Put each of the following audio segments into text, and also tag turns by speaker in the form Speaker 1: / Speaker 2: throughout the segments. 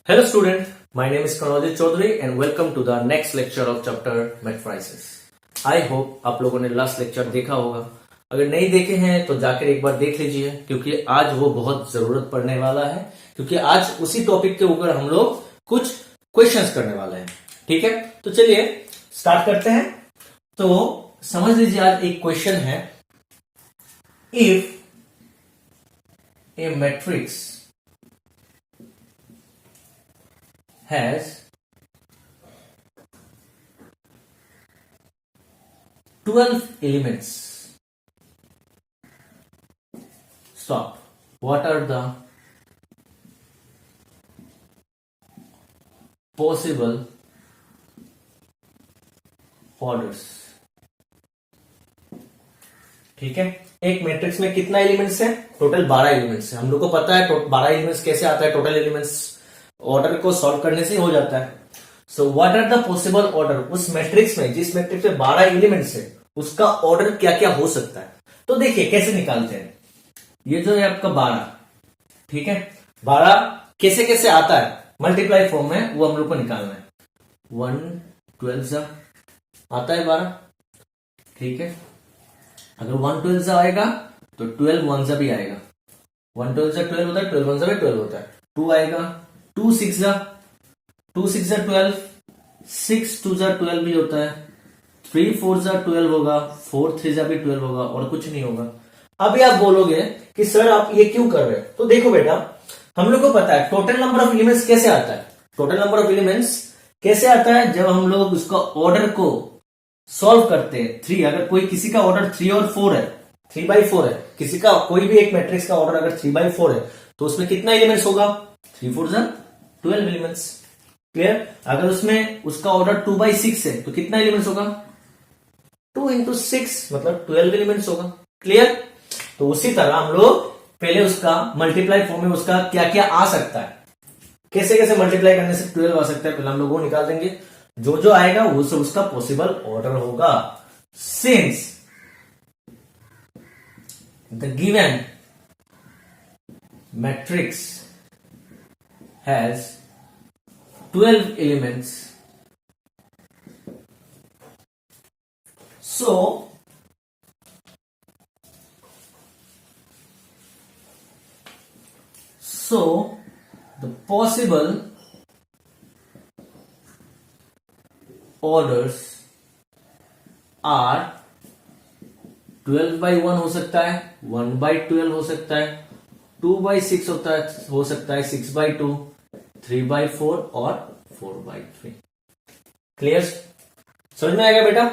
Speaker 1: Hello student, my name is Kanwaljit Chaudhary and welcome to the next lecture of chapter Matrices. I hope आप लोगों ने last lecture देखा होगा। अगर नहीं देखे हैं तो जाकर एक बार देख लीजिए क्योंकि आज वो बहुत जरूरत पड़ने वाला है, क्योंकि आज उसी टॉपिक के ऊपर हम लोग कुछ क्वेश्चंस करने वाले हैं। ठीक है, तो चलिए स्टार्ट करते हैं। तो समझ लीजिए आज एक क्वेश्चन है, if a matrix has 12 elements. Stop. What are the possible orders? ठीक है, एक मैट्रिक्स में कितना एलिमेंट्स है? टोटल 12 एलिमेंट्स है। हम लोग को पता है 12 एलिमेंट्स कैसे आता है, टोटल एलिमेंट्स ऑर्डर को सॉल्व करने से हो जाता है। So what are the possible order? उस मैट्रिक्स में, जिस मैट्रिक्स में 12 एलिमेंट्स है, उसका ऑर्डर क्या क्या हो सकता है। तो देखिए कैसे निकालते हैं। ये जो है आपका 12, ठीक है, 12 कैसे कैसे आता है मल्टीप्लाई फॉर्म में, वो हम लोग को निकालना है। 1 12 आता है 12, ठीक है। अगर 1 12 आएगा तो 12 1 भी आएगा। 1 12 12 होता है, 12 1 भी 12 होता है। 2 आएगा, 2 6 12, 6 2 12 भी होता है। 3 4 12 होगा, 4 3 भी 12 होगा, और कुछ नहीं होगा। अभी आप बोलोगे कि सर आप ये क्यों कर रहे हैं? तो देखो बेटा, हम लोग को पता है टोटल नंबर ऑफ एलिमेंट्स कैसे आता है। टोटल नंबर ऑफ एलिमेंट्स कैसे आता है? जब हम लोग उसका ऑर्डर को सॉल्व करते हैं। 3, अगर कोई किसी का ऑर्डर 3 और 4 है, 3/4 है, किसी का कोई भी एक मैट्रिक्स का ऑर्डर अगर 3/4 है, तो उसमें कितना एलिमेंट्स होगा? 3 4 12 एलिमेंट्स। क्लियर? अगर उसमें उसका ऑर्डर 2/6 है तो कितना एलिमेंट्स होगा? 2 × 6 मतलब 12 एलिमेंट्स होगा। क्लियर? तो उसी तरह हम लोग पहले उसका मल्टीप्लाई फॉर्म में उसका क्या क्या आ सकता है, कैसे कैसे मल्टीप्लाई करने से 12 आ सकता है, पहले हम लोग वो निकाल देंगे। जो जो आएगा वो सब उसका पॉसिबल ऑर्डर होगा। Since the given matrix has 12 elements, so the possible orders are 12/1 हो सकता है, 1/12 हो सकता है, 2/6 हो सकता है, 6/2, 3/4 और 4/3। क्लियर? समझ में आएगा बेटा?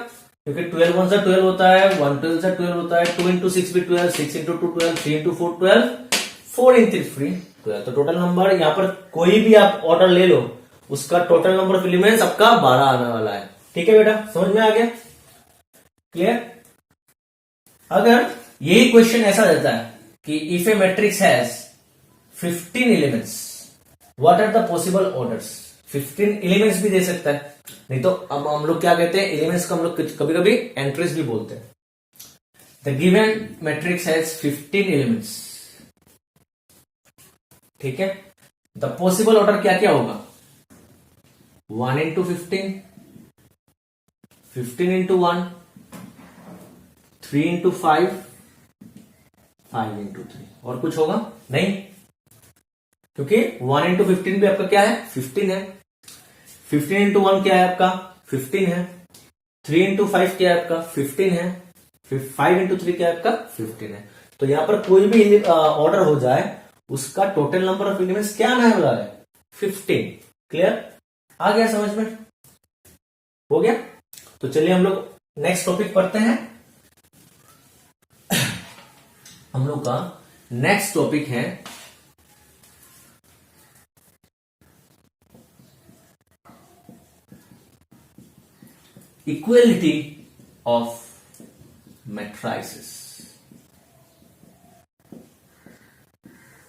Speaker 1: क्योंकि 12 1 12 होता है, 1 12 12 होता है, 2 × 6 भी 12, 6 × 2 12, 3 × 4 12, 4 × 3 12। तो टोटल नंबर यहां पर कोई भी आप ऑर्डर ले लो, उसका टोटल नंबर ऑफ एलिमेंट्स आपका 12 आने वाला है। ठीक है बेटा, समझ में आ गया? क्लियर? अगर यही क्वेश्चन ऐसा रहता है कि if a matrix has 15 elements, what are the possible orders? 15 elements भी दे सकता है, नहीं तो अब हम लोग क्या कहते हैं, एलिमेंट्स को हम लोग कभी कभी एंट्रीज भी बोलते हैं। The given matrix has 15 elements, ठीक है। द पॉसिबल ऑर्डर क्या क्या होगा? 1 × 15, 15 × 1, 3 × 5, 5 × 3, और कुछ होगा नहीं, क्योंकि 1 × 15 भी आपका क्या है? 15 है। 15 × 1 क्या है आपका? 15 है। 3 × 5 क्या है आपका? 15 है। 5 × 3 क्या है आपका? 15 है। तो यहां पर कोई भी ऑर्डर हो जाए, उसका टोटल नंबर ऑफ एलिमेंट्स क्या आने वाला है? 15। क्लियर? आ गया समझ में? हो गया? तो चलिए हम लोग नेक्स्ट टॉपिक पढ़ते हैं। हम लोग का नेक्स्ट टॉपिक है इक्वलिटी ऑफ मैट्रिसेस।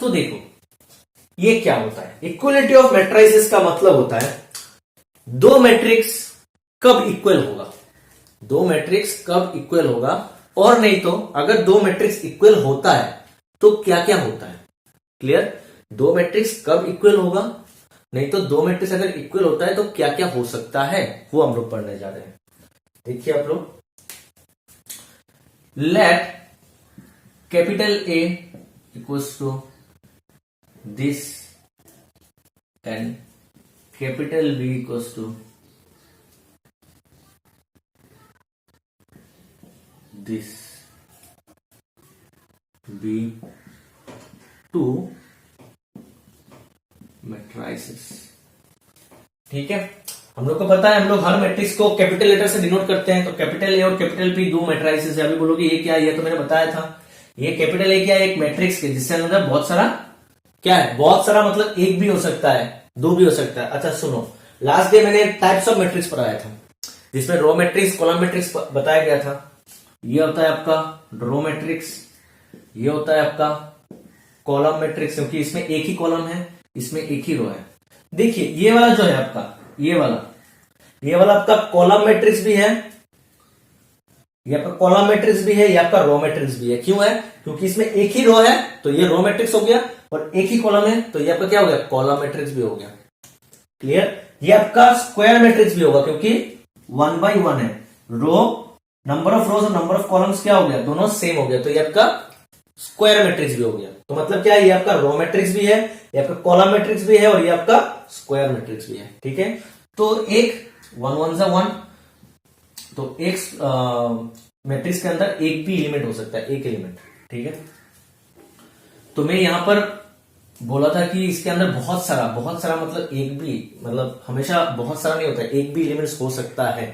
Speaker 1: तो देखो ये क्या होता है? इक्वलिटी ऑफ मैट्रिसेस का मतलब होता है दो मैट्रिक्स कब इक्वल होगा, दो मैट्रिक्स कब इक्वल होगा, और नहीं तो अगर दो मैट्रिक्स इक्वल होता है तो क्या क्या होता है। क्लियर? दो मैट्रिक्स कब इक्वल होगा, नहीं तो दो मैट्रिक्स अगर इक्वल होता है तो क्या क्या हो सकता है वो हम लोग पढ़ने जा रहे हैं। देखिए आप लोग, let capital A equals to this and capital B equals to this be two matrices. ठीक है, हम लोग को पता है हम लोग हर मैट्रिक्स को कैपिटल लेटर से डिनोट करते हैं। तो कैपिटल ए और कैपिटल बी दो मैट्रिसेस है। अभी बोलोगे ये क्या है, ये तो मैंने बताया था। ये कैपिटल ए क्या है, एक मैट्रिक्स के जिसके अंदर बहुत सारा क्या है, बहुत सारा मतलब एक भी हो सकता है, दो भी हो सकता है। अच्छा सुनो, लास्ट डे मैंने टाइप्स ऑफ मैट्रिक्स पढ़ाया था जिसमें रो मैट्रिक्स, कॉलम मैट्रिक्स बताया गया था। ये होता है आपका रो मैट्रिक्स, ये होता है आपका कॉलम मैट्रिक्स, क्योंकि इसमें एक ही कॉलम है, इसमें एक ही रो है। देखिए ये वाला जो है आपका, ये वाला आपका कॉलम मैट्रिक्स भी है, ये आपका कॉलम मैट्रिक्स भी है, ये आपका रो मैट्रिक्स भी है। क्यों है, क्योंकि इसमें एक ही रो है तो ये रो मैट्रिक्स हो गया, और एक ही कॉलम है तो ये आपका क्या हो गया, कॉलम मैट्रिक्स भी हो गया। क्लियर। ये आपका स्क्वायर मैट्रिक्स भी होगा क्योंकि 1 by 1 है। रो नंबर ऑफ रोज और नंबर ऑफ कॉलम्स क्या हो गया, दोनों सेम हो गया, तो ये आपका स्क्वायर मैट्रिक्स भी हो गया। तो मतलब क्या है, ये आपका रो मैट्रिक्स भी है, ये आपका कॉलम मैट्रिक्स भी है, और ये आपका स्क्वायर मैट्रिक्स भी है। ठीक है, तो एक 1 1 सा 1, तो एक मैट्रिक्स के अंदर एक भी एलिमेंट हो सकता है, एक एलिमेंट। ठीक है, तो मैं यहां पर बोला था कि इसके अंदर बहुत सारा मतलब एक भी, मतलब हमेशा बहुत सारा नहीं होता है, एक भी एलिमेंट्स हो सकता है।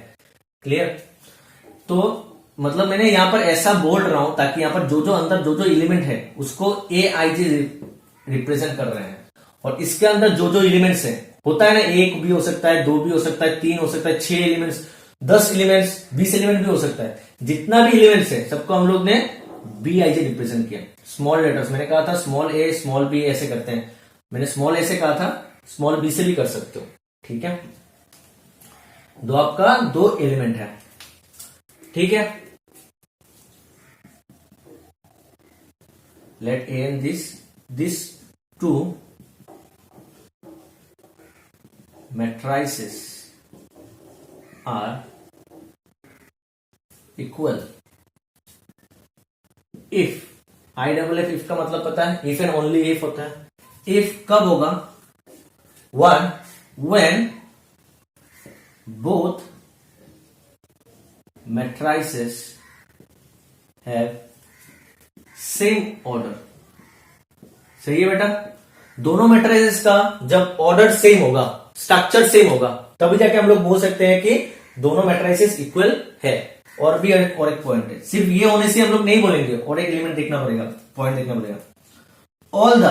Speaker 1: क्लियर। तो मतलब मैंने यहां पर ऐसा बोल रहा हूं ताकि यहां पर जो अंदर जो एलिमेंट है उसको ए आई जी रिप्रेजेंट कर रहे हैं, और इसके अंदर जो एलिमेंट्स है, होता है ना, एक भी हो सकता है, दो भी हो सकता है, तीन हो सकता है, 6 एलिमेंट्स, 10 एलिमेंट्स, 20 एलिमेंट भी हो सकता है। जितना भी एलिमेंट्स है सबको हम लोग ने बी आई जी रिप्रेजेंट किया। स्मॉल लेटर्स, मैंने कहा था स्मॉल ए स्मॉल बी ऐसे करते हैं, मैंने स्मॉल ए से कहा था, स्मॉल बी से भी कर सकते हो। ठीक है, दो आपका दो एलिमेंट है। ठीक है, let A and this two matrices are equal if I double F, if का मतलब पता है, if and only if होता है। if कब होगा, one when both matrices have same order. सही है बेटा, दोनों मैट्रिसेस का जब ऑर्डर सेम होगा, स्ट्रक्चर सेम होगा, तभी जाके हम लोग बोल सकते हैं कि दोनों मैट्रिसेस इक्वल है। और भी और एक पॉइंट है, सिर्फ ये होने से हम लोग नहीं बोलेंगे, और एक एलिमेंट देखना पड़ेगा, पॉइंट देखना पड़ेगा। All the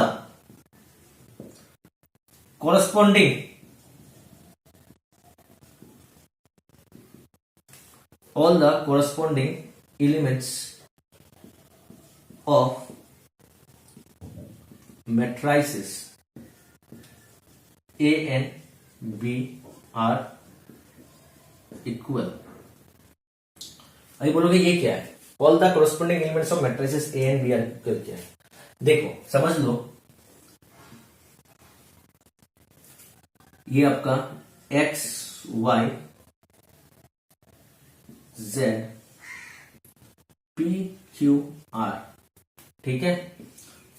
Speaker 1: corresponding elements of matrices A and B are equal। अभी बोलोगे ये क्या है, all the corresponding elements of matrices A and B are equal क्या है। देखो समझ लो, ये आपका X Y Z P Q R, ठीक है,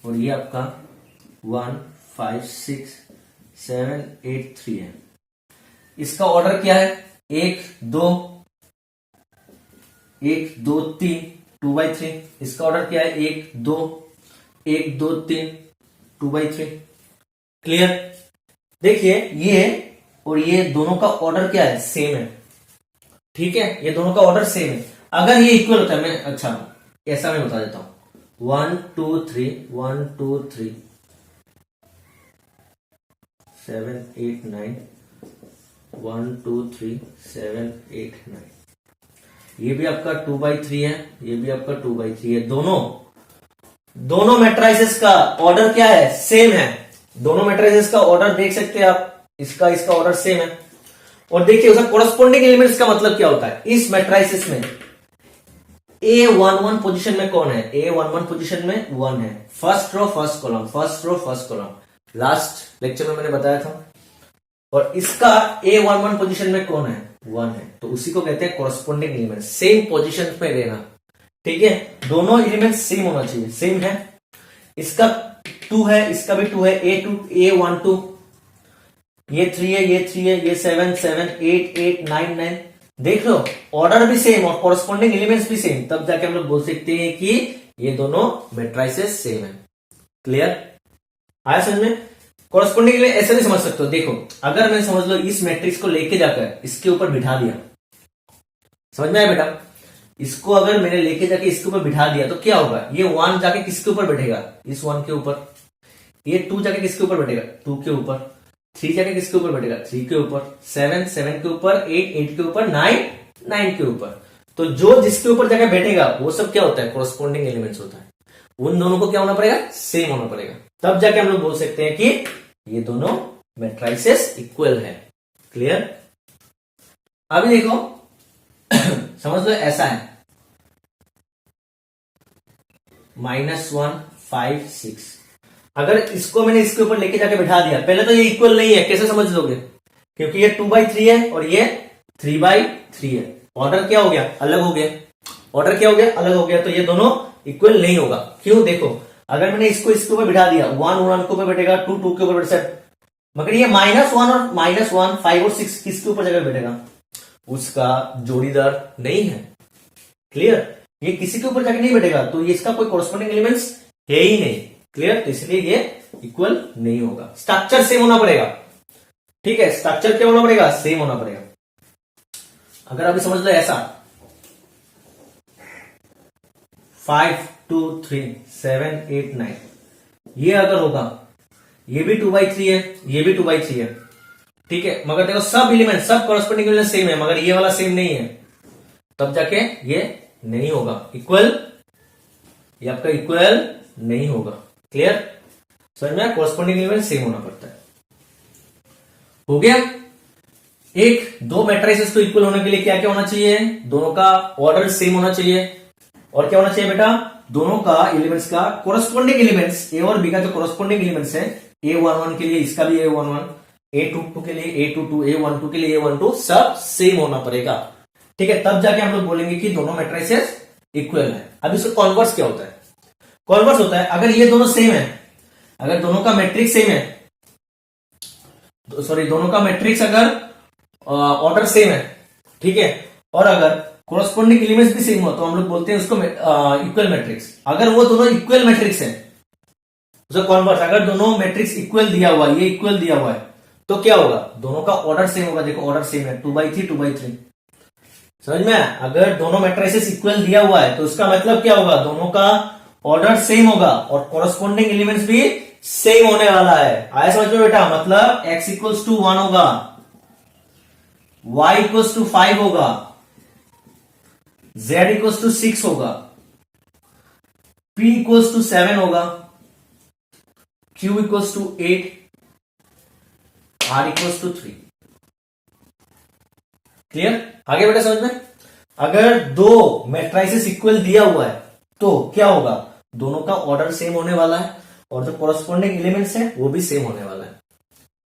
Speaker 1: और ये आपका 1 5 6 7 8 3 है। इसका ऑर्डर क्या है, 1 2 3 2 by 3। इसका ऑर्डर क्या है, 1 2 3 2 by 3। क्लियर। देखिए ये और ये दोनों का ऑर्डर क्या है, सेम है। ठीक है, ये दोनों का ऑर्डर सेम है। अगर ये इक्वल होता है, मैं अच्छा ऐसा मैं बता देता हूं, 1 2 3 1 2 3 7 8 9 1 2 3 7 8 9। ये भी आपका 2 by 3 है, ये भी आपका 2 by 3 है। दोनों मैट्रिसेस का ऑर्डर क्या है, सेम है। दोनों मैट्रिसेस का ऑर्डर देख सकते हैं आप, इसका ऑर्डर सेम है। और देखिए उसका कोरस्पोंडिंग एलिमेंट्स का मतलब क्या होता है, इस मैट्रिसेस में A11 पोजीशन में कौन है, A11 पोजीशन में 1 है। First row first column, first row first column. Last lecture में मैंने बताया था और इसका A11 पोजीशन में कौन है, 1 है, तो उसी को कहते हैं कोरस्पोंडिंग एलिमेंट, सेम पोजीशन पे रहना। ठीक है, दोनों एलिमेंट सेम होना चाहिए, सेम है। इसका 2 है, इसका भी 2 है, A2 A12, ये 3 है, ये 3 है, ये 7 7 8 8 9 9। देख लो ऑर्डर भी सेम और कोरस्पोंडिंग एलिमेंट्स भी सेम, तब जाके हम लोग बोल सकते हैं कि ये दोनों मैट्रिसेस सेम है। क्लियर, आया समझ में? कोरस्पोंडिंग एलिमेंट ऐसे नहीं समझ सकते हो। देखो अगर मैं समझ लो इस मैट्रिक्स को लेके जाकर इसके ऊपर बिठा दिया, समझ में आया बेटा? इसको अगर मैंने लेके जाके इसके ऊपर बिठा दिया तो क्या होगा, ये 1 जाके किसके ऊपर बैठेगा, इस 1 के ऊपर। ये 2 जाके किसके ऊपर बैठेगा, 2 के ऊपर। 3 जाके किसके ऊपर बैठेगा, 3 के ऊपर। 7 7 के ऊपर, 8 8 के ऊपर, 9 9 के ऊपर। तो जो जिसके ऊपर जाके बैठेगा वो सब क्या होता है, कोरस्पोंडिंग एलिमेंट्स होता है। उन दोनों को क्या होना पड़ेगा, सेम होना पड़ेगा, तब जाके हम लोग बोल सकते हैं कि ये दोनों मैट्रिसेस इक्वल है। क्लियर? अभी देखो समझ लो ऐसा है -1 5 6। अगर इसको मैंने इसके ऊपर लेके जाके बैठा दिया, पहले तो ये इक्वल नहीं है, कैसे समझ लोगे? क्योंकि ये 2/3 है और ये 3/3 है। ऑर्डर क्या हो गया, अलग हो गया। ऑर्डर क्या हो गया, अलग हो गया, तो ये दोनों इक्वल नहीं होगा। क्यों? देखो अगर मैंने इसको इसके ऊपर बिठा दिया, 1 1 के ऊपर बैठेगा, 2 2 के ऊपर बैठेगा, मगर ये -1 और -1 5 और 6 किसके ऊपर जगह बैठेगा, उसका जोड़ीदार नहीं है। क्लियर? ये किसी के ऊपर जाके नहीं बैठेगा, तो ये इसका कोई कोरस्पोंडिंग एलिमेंट्स है ही नहीं। क्लियर? तो इसलिए ये इक्वल नहीं होगा। स्ट्रक्चर सेम होना पड़ेगा। ठीक है, स्ट्रक्चर क्या होना पड़ेगा, सेम होना पड़ेगा। अगर अभी समझ लो ऐसा 5 2 3 7 8 9, ये अगर होगा, ये भी 2/3 है, ये भी 2/3 है। ठीक है, मगर देखो सब एलिमेंट, सब कोरस्पोंडिंग एलिमेंट सेम है, मगर ये वाला सेम नहीं है, तब जाके ये नहीं होगा इक्वल, ये आपका इक्वल नहीं होगा। क्लियर? समझ में? कोरस्पोंडिंग एलिमेंट सेम होना पड़ता है। हो गया? एक दो मैट्रिसेस को इक्वल होने के लिए क्या क्या होना चाहिए, दोनों का ऑर्डर सेम होना चाहिए, और क्या होना चाहिए बेटा, दोनों का एलिमेंट्स का कोरस्पोंडिंग एलिमेंट्स, ए और बी का जो कोरस्पोंडिंग एलिमेंट्स है, A11 के लिए इसका भी A11, A22 के लिए A22, A12 के लिए A12, सब सेम होना पड़ेगा। ठीक है, तब जाके हम लोग बोलेंगे कि दोनों मैट्रिसेस इक्वल है। अब इसका कॉन्वर्स क्या होता है? कॉन्वर्स होता है अगर ये दोनों सेम है, अगर दोनों का मैट्रिक्स सेम है, सॉरी दोनों का मैट्रिक्स अगर ऑर्डर सेम है, ठीक है, और अगर कोरस्पोंडिंग एलिमेंट्स भी सेम हो, तो हम लोग बोलते हैं उसको इक्वल मैट्रिक्स। अगर वो दोनों इक्वल मैट्रिक्स है, उसका कॉन्वर्स, अगर दोनों मैट्रिक्स इक्वल दिया हुआ है, ये इक्वल दिया हुआ है, तो क्या होगा, दोनों का ऑर्डर सेम होगा। देखो ऑर्डर सेम है, 2/3 2/3। समझ में? अगर दोनों मैट्रिसेस इक्वल दिया हुआ है तो उसका मतलब क्या होगा, दोनों का ऑर्डर सेम होगा और कोरस्पोंडिंग एलिमेंट्स भी सेम होने वाला है। आया समझ में बेटा? मतलब x इक्वल्स टू 1 होगा, y इक्वल्स टू 5 होगा, z इक्वल्स टू 6 होगा, p इक्वल्स टू 7 होगा, q equals to 8, r equals to 3। Clear? आगे बेटा समझ में? अगर दो मैट्रिसेस इक्वल दिया हुआ है तो क्या होगा, दोनों का ऑर्डर सेम होने वाला है और जो कोरस्पोंडिंग एलिमेंट्स है वो भी सेम होने वाला है।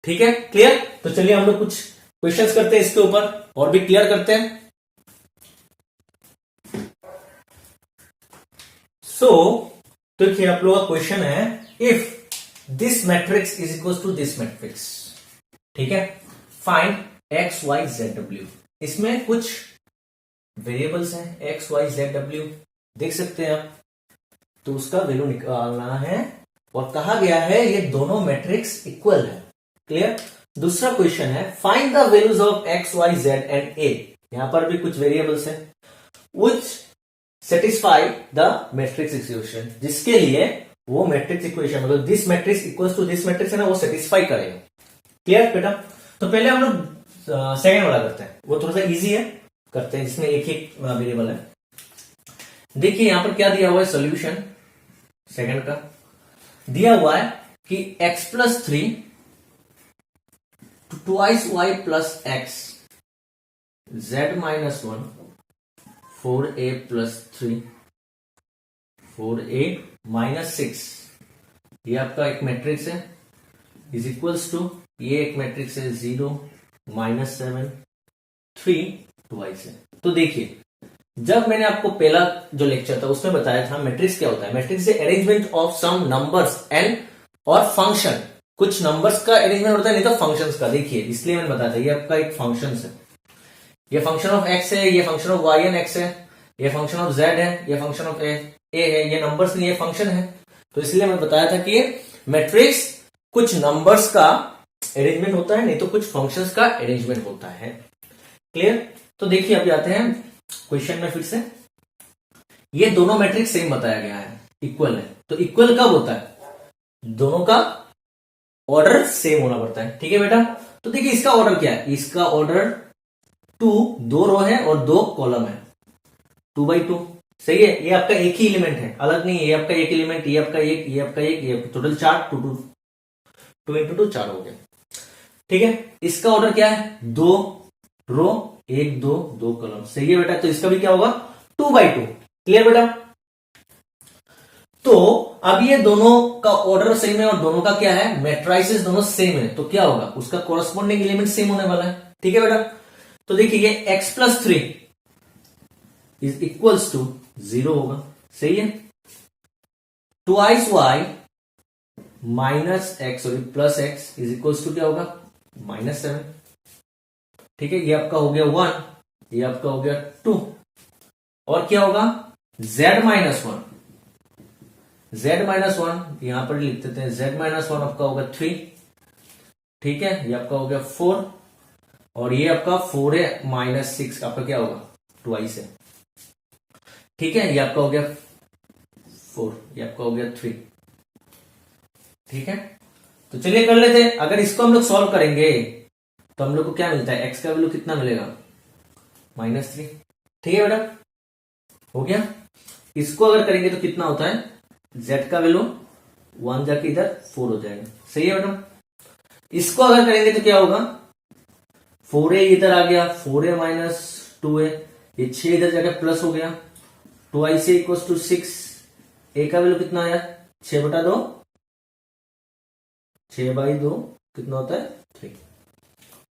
Speaker 1: ठीक है, क्लियर? तो चलिए हम लोग कुछ क्वेश्चंस करते हैं इसके ऊपर और भी क्लियर करते हैं। तो देखिए आप लोगों का क्वेश्चन है, if this matrix is equal to this matrix, ठीक है, फाइंड एक्स वाई जेड डब्ल्यू। इसमें कुछ वेरिएबल्स हैं एक्स वाई जेड डब्ल्यू, देख सकते हैं आप, तो उसका वैल्यू निकालना है और कहा गया है ये दोनों मैट्रिक्स इक्वल है। क्लियर? दूसरा क्वेश्चन है, find the values of x y z and a. यहां पर भी कुछ वेरिएबल्स हैं which satisfy the matrix equation, जिसके लिए वो मैट्रिक्स इक्वेशन, मतलब this matrix equals to this matrix है ना, वो सेटिस्फाई करेगा। क्लियर बेटा? तो पहले हम लोग सेकेंड वाला करते हैं, वो थोड़ा सा इजी है, करते हैं, जिसमें एक ही वेरिएबल है। देखिए यहां पर क्या दिया हुआ है, सॉल्यूशन सेकंड का दिया हुआ है कि x plus 3 twice y plus x z minus 1 4a plus 3 4a minus 6, ये आपका एक मैट्रिक्स है, इज इक्वल्स टू ये एक मैट्रिक्स है 0 -7 3 ट्वाइस है। तो देखिए जब मैंने आपको पहला जो लेक्चर था उसमें बताया था मैट्रिक्स क्या होता है। Matrix arrangement of some numbers and और फंक्शन, कुछ नंबर्स का अरेंजमेंट होता है नहीं तो फंक्शंस का। देखिए इसलिए मैंने बताया था ये आपका एक फंक्शन है, ये फंक्शन ऑफ एक्स है, ये function of y and x है, ये फंक्शन ऑफ जेड है, ये फंक्शन ऑफ ए है, ये नंबर्स नहीं ये फंक्शन है। तो इसलिए मैंने बताया था कि मैट्रिक्स कुछ नंबर्स का अरेंजमेंट होता है नहीं तो कुछ फंक्शंस का अरेंजमेंट होता है। क्लियर। तो देखिए अभी आते हैं क्वेश्चन में फिर से। ये दोनों मैट्रिक्स सेम बताया गया है, इक्वल है। तो इक्वल कब होता है? दोनों का ऑर्डर सेम होना पड़ता है। ठीक है बेटा। तो देखिए इसका ऑर्डर क्या है, इसका ऑर्डर 2, 2 रो है और 2 कॉलम है, 2/2। सही है। ये आपका एक ही एलिमेंट है, अलग नहीं है। ये आपका एक एलिमेंट, ये आपका एक, ये आपका एक, ये टोटल 4, 2 into 2 4 हो गया। ठीक है। इसका ऑर्डर क्या है? 2 रो 1 2 2 कॉलम। सही है बेटा। तो इसका भी क्या होगा? 2/2। क्लियर बेटा। तो अब ये दोनों का ऑर्डर सेम है और दोनों का क्या है, मैट्रिसेस दोनों सेम है। तो क्या होगा, उसका कोरस्पॉन्डिंग एलिमेंट सेम होने वाला है। ठीक है बेटा। तो देखिए ये x+3 इज इक्वल्स टू 0 होगा। सही है। Twice y -x sorry +x is equals to क्या होगा, -7। ठीक है। ये आपका हो गया 1, ये आपका हो गया 2। और क्या होगा, z-1, z-1 यहां पर लिख देते हैं। z-1 आपका होगा 3। ठीक है। ये आपका हो गया 4 और ये आपका 4 है -6 आपका क्या होगा, ट्वाइस है। ठीक है। ये आपका हो गया 4, ये आपका हो गया 3। ठीक है। तो चलिए कर लेते हैं। अगर इसको हम लोग सॉल्व करेंगे तो हम लोग को क्या मिलता है, x का वैल्यू कितना मिलेगा, -3। ठीक है बेटा। हो गया। इसको अगर करेंगे तो कितना होता है, z का वैल्यू 1 जाके इधर 4 हो जाएगा। सही है बेटा। इसको अगर करेंगे तो क्या होगा, 4a इधर आ गया, 4a -2a, ये 6 इधर जाके प्लस हो गया, 2a इक्वल्स टू 6। a का वैल्यू कितना आया, 6/2, 6/2 कितना होता है, 3।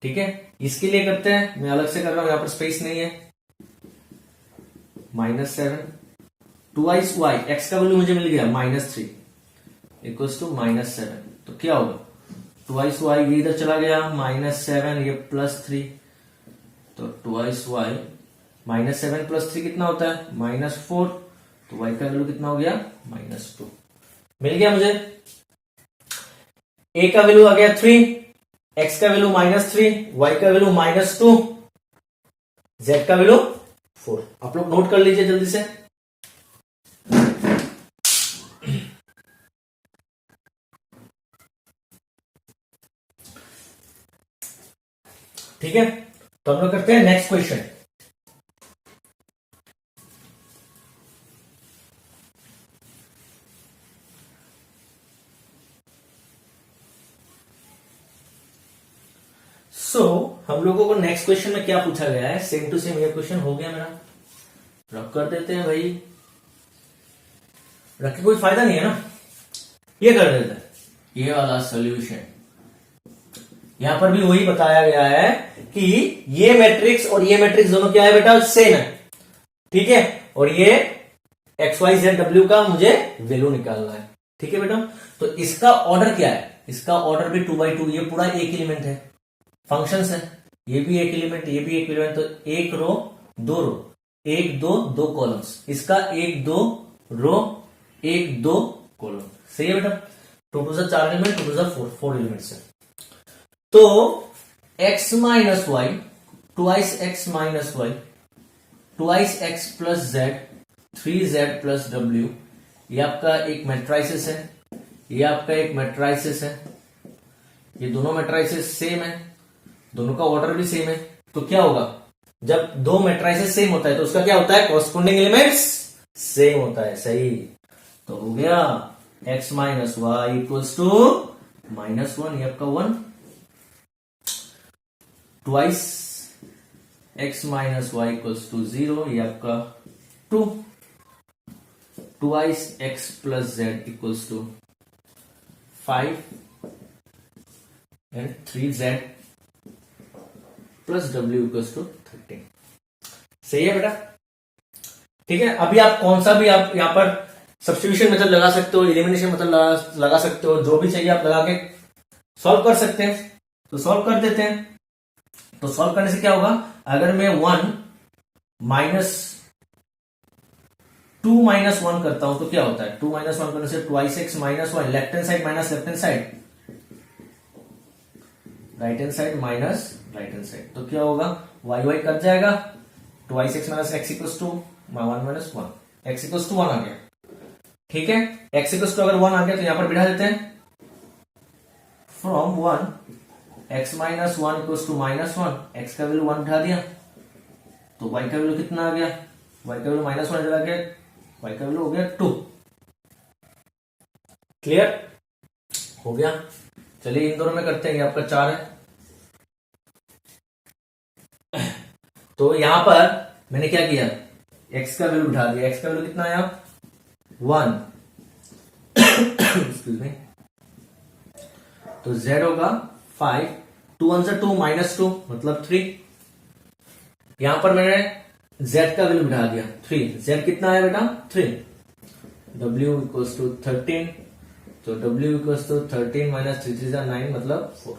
Speaker 1: ठीक है। इसके लिए करते हैं, मैं अलग से कर रहा हूं, यहां पर स्पेस नहीं है। -7 ट्वाइस y, x का वैल्यू मुझे मिल गया -3 इक्वल्स टू -7। तो क्या होगा, ट्वाइस y ये इधर चला गया, -7 ये +3, तो ट्वाइस y -7 +3 कितना होता है, -4। तो y का वैल्यू कितना हो गया, -2 मिल गया मुझे। a का वैल्यू आ गया 3, x का वैल्यू -3, y का वैल्यू -2, z का वैल्यू 4। आप लोग नोट कर लीजिए जल्दी से। ठीक है। तो हम लोग करते हैं नेक्स्ट क्वेश्चन। हम लोगों को नेक्स्ट क्वेश्चन में क्या पूछा गया है, सेम टू सेम ये क्वेश्चन हो गया मेरा। रख कर देते हैं भाई, रख के कोई फायदा नहीं है ना, ये कर देते हैं। ये वाला सॉल्यूशन, यहां पर भी वही बताया गया है कि ये मैट्रिक्स और ये मैट्रिक्स दोनों क्या है बेटा, सेम है। ठीक है। और ये XYZW का मुझे वैल्यू निकालना है। ठीक है बेटा। तो इसका ऑर्डर क्या है, इसका ऑर्डर भी 2/2, ये पूरा एक एलिमेंट है, फंक्शंस है, ये भी एक एलिमेंट, ये भी एक एलिमेंट। तो 1 रो 2 रो, 1 2 2 कॉलम्स, इसका 1 2 रो 1 2 कॉलम। सही है बेटा। 2 2 4 एलिमेंट, 2 2 4 एलिमेंट्स है। तो x minus y, twice x minus y, twice x plus z, 3z plus w, ये आपका एक मैट्राइसिस है, ये आपका एक मैट्राइसिस है। ये दोनों मैट्राइसिस सेम है, दोनों का ऑर्डर भी सेम है। तो क्या होगा, जब दो मैट्राइसिस सेम होता है तो उसका क्या होता है, कॉरस्पॉन्डिंग एलिमेंट्स सेम होता है। सही। तो हो गया x minus y equals to -1, ये आपका 1, twice x minus y equals to 0, ये आपका 2, twice x plus z equals to 5, and 3z plus w equals to 13। सही है बेटा? ठीक है, अभी आप कौन सा भी आप यहां पर सब्स्टिट्यूशन मेथड लगा सकते हो, एलिमिनेशन मेथड लगा सकते हो, जो भी चाहिए आप लगा के सॉल्व कर सकते हैं। तो सॉल्व कर देते हैं। तो सॉल्व करने से क्या होगा, अगर मैं 1 माइनस 2 माइनस 1 करता हूं तो क्या होता है, 2 माइनस 1 करने से twice x minus 1, left hand side minus left hand side, right hand side minus right hand side, तो क्या होगा, वाई वाई कट जाएगा, twice x minus x equals to 1 minus 1, x equals to 1 आ गया। ठीक है, एक्स इक्वल्स टू अगर 1 आ गया तो यहां पर बिठा देते हैं, from 1 x minus 1 equals to minus 1, x का वैल्यू 1 बिठा दिया, तो वाई का वैल्यू कितना आ गया, वाई का वैल्यू माइनस 1 चला गया, वाई का वैल्यू हो गया 2। क्लियर हो गया? चलिए इन दोनों में करते हैं, ये आपका 4 है। तो यहां पर मैंने क्या किया, x का वैल्यू बिठा दिया, x का वैल्यू कितना आया 1 एक्सक्यूज मी, तो z होगा 5, 2 1 से 2 माइनस 2 मतलब 3। यहां पर मैंने z का वैल्यू बिठा दिया 3, z कितना आया बेटा 3, w इक्वल्स टू 13, तो w इक्वल्स टू 13 माइनस 3 3 9 मतलब 4।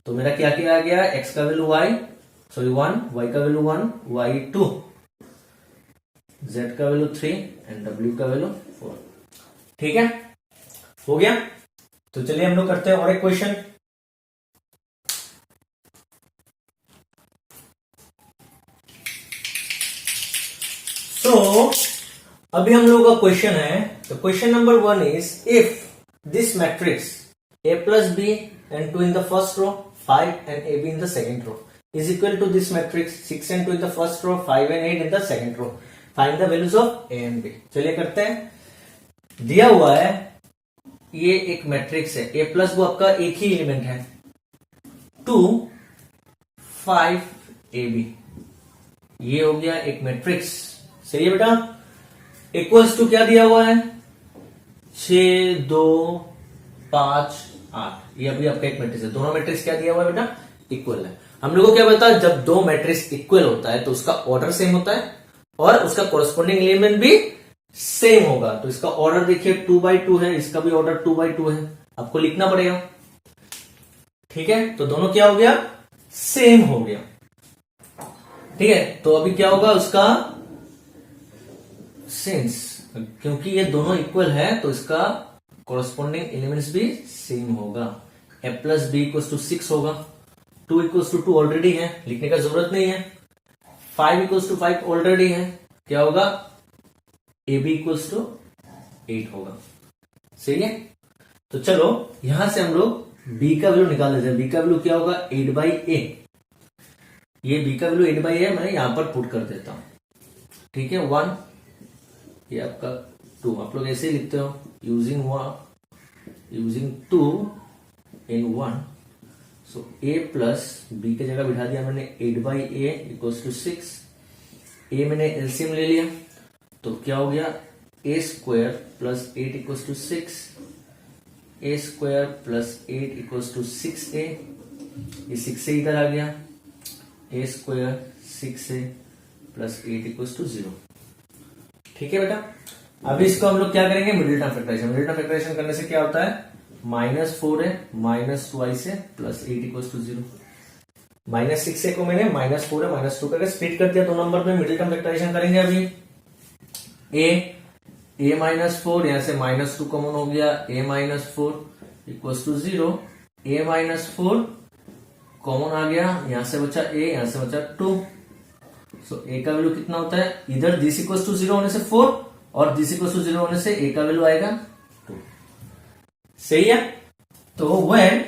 Speaker 1: तो मेरा क्या किया गया, x का वैल्यू y सॉरी 1, y का वैल्यू 1, y 2, z का वैल्यू 3 एंड w का वैल्यू 4। ठीक है, हो गया? तो चलिए हम लोग करते हैं और एक क्वेश्चन। सो अभी हम लोग का क्वेश्चन है, तो question number 1 is if this matrix a plus b and 2 in the first row, 5 and ab in the second row is equal to this matrix 6 and 2 in the first row, 5 and 8 in the second row. Find the values of a and b. चलिए करते हैं। दिया हुआ है ये एक matrix है, a plus वो आपका एक ही एलिमेंट है, 2 5 ab, ये हो गया एक मैट्रिक्स। सही है बेटा? इक्वल्स टू क्या दिया हुआ है, 6 2 5 8, ये अभी आपका एक मैट्रिक्स है। दोनों मैट्रिक्स क्या दिया हुआ है बेटा, इक्वल है। हम लोगों को क्या पता है, जब दो मैट्रिक्स इक्वल होता है तो उसका ऑर्डर सेम होता है और उसका कोरस्पोंडिंग एलिमेंट भी सेम होगा। तो इसका ऑर्डर देखिए 2 by 2 है, इसका भी ऑर्डर 2 by 2 है, आपको लिखना पड़ेगा। ठीक है, तो दोनों क्या हो गया, सेम हो गया। ठीक है, तो अभी क्या होगा उसका सिंस, क्योंकि ये दोनों इक्वल है तो इसका कोरस्पोंडिंग एलिमेंट्स भी सेम होगा। a plus b equals to 6 होगा, 2 इक्वल्स टू 2 ऑलरेडी है, लिखने का जरूरत नहीं है, 5 इक्वल्स टू 5 ऑलरेडी है, क्या होगा ए बी इक्वल्स टू 8 होगा। सही है, तो चलो यहां से हम लोग b का वैल्यू निकाल लेते हैं। b का वैल्यू क्या होगा 8 by a, ये b का वैल्यू 8 by a मैं यहां पर पुट कर देता हूं। ठीक है, 1 ये आपका 2, आप लोग ऐसे ही लिखते हो using 2 in 1, so a plus b की जगह बिठा दिया मैंने 8 by a equals to 6, a मैंने एलसीएम ले लिया तो क्या हो गया a square plus 8 equals to 6, a square plus 8 equals to 6a, ये 6a इधर आ गया, a square 6a plus 8 equals to 0। ठीक है बेटा, अभी इसको हम लोग क्या करेंगे, middle term factorization. Middle term factorization करने से क्या होता है, -4 है माइनस 2i है प्लस 8 इक्वल्स टू 0, -6 को मैंने -4 है -2 करके स्प्लिट कर दिया दो नंबर पे। मिडिल टर्म फैक्टराइजेशन करेंगे अभी, a -4 यहां से -2 कॉमन हो गया, a -4 equals to 0, a -4 common आ गया, यहां से बचा a, यहां से बचा 2, सो a का वैल्यू कितना होता है, इधर दिस इक्वल्स टू 0 होने से 4 और दिस इक्वल्स टू 0 होने से a का वैल्यू आएगा 2। सही है, तो व्हेन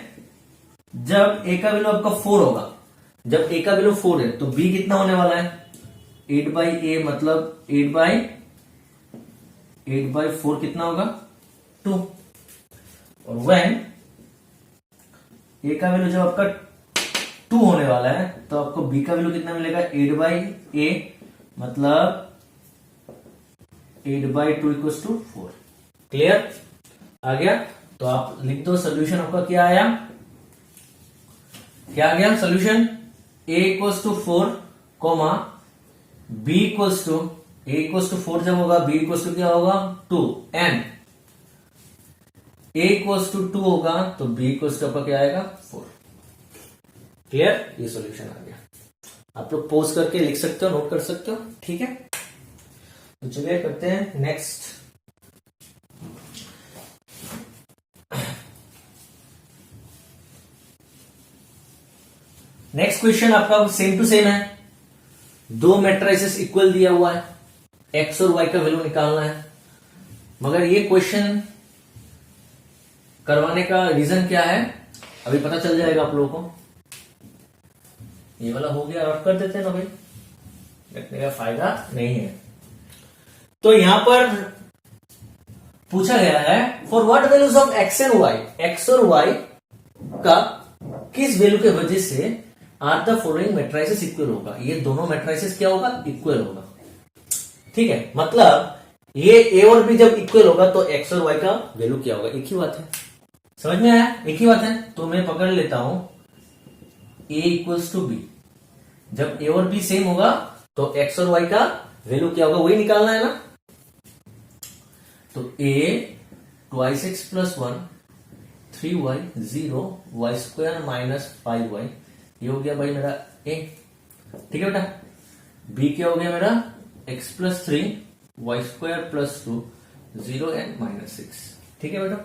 Speaker 1: जब a का वैल्यू आपका 4 होगा, जब a का वैल्यू 4 है तो b कितना होने वाला है 8 by a, मतलब 8 by 4 कितना होगा 2, और व्हेन a का वैल्यू जब आपका 2 होने वाला है तो आपको b का वैल्यू कितना मिलेगा 8 by a, मतलब 8 by 2 इक्वल्स टू 4। क्लियर आ गया, तो आप लिख दो सोल्यूशन आपका क्या आया, क्या आ गया solution? a equals to 4 comma b equals to a equals to 4 जब होगा b इक्वल्स टू क्या होगा 2 एंड a इक्वल्स टू 2 होगा तो b इक्वल्स टू आपका क्या आएगा 4। क्लियर? ये सॉल्यूशन आ गया। आप लोग पोज करके लिख सकते हो, नोट कर सकते हो, ठीक है। तो चलिए करते हैं नेक्स्ट। नेक्स्ट क्वेश्चन आपका सेम टू सेम है। दो मैट्रिसेस इक्वल दिया हुआ है, एक्स और वाई का वैल्यू निकालना है। मगर ये क्वेश्चन करवाने का रीजन क्या है अभी पता चल जाएगा आप लोगों को। ये वाला हो गया, रफ कर देते हैं ना भाई, लिखने का फायदा नहीं है। तो यहां पर पूछा गया है for what values of x and y, x और वाई का किस वैल्यू के वजह से are the following matrices equal होगा। ये दोनों मैट्रिसेस क्या होगा? इक्वल होगा, ठीक है। मतलब ये ए और बी जब इक्वल होगा तो एक्स और वाई का वैल्यू क्या होगा? एक ही बात है, समझ में आया? एक ही बात है। तो मैं पकड़ लेता हूं ए इक्वल्स टू बी, जब ए और बी सेम होगा तो एक्स और वाई का वैल्यू क्या होगा वही निकालना है ना। तो a twice x plus 1 3y 0 y square minus 5y, ये हो गया भाई मेरा ए, ठीक है बेटा। बी क्या हो गया मेरा x plus 3 y square plus 2 0 and minus 6, ठीक है बेटा।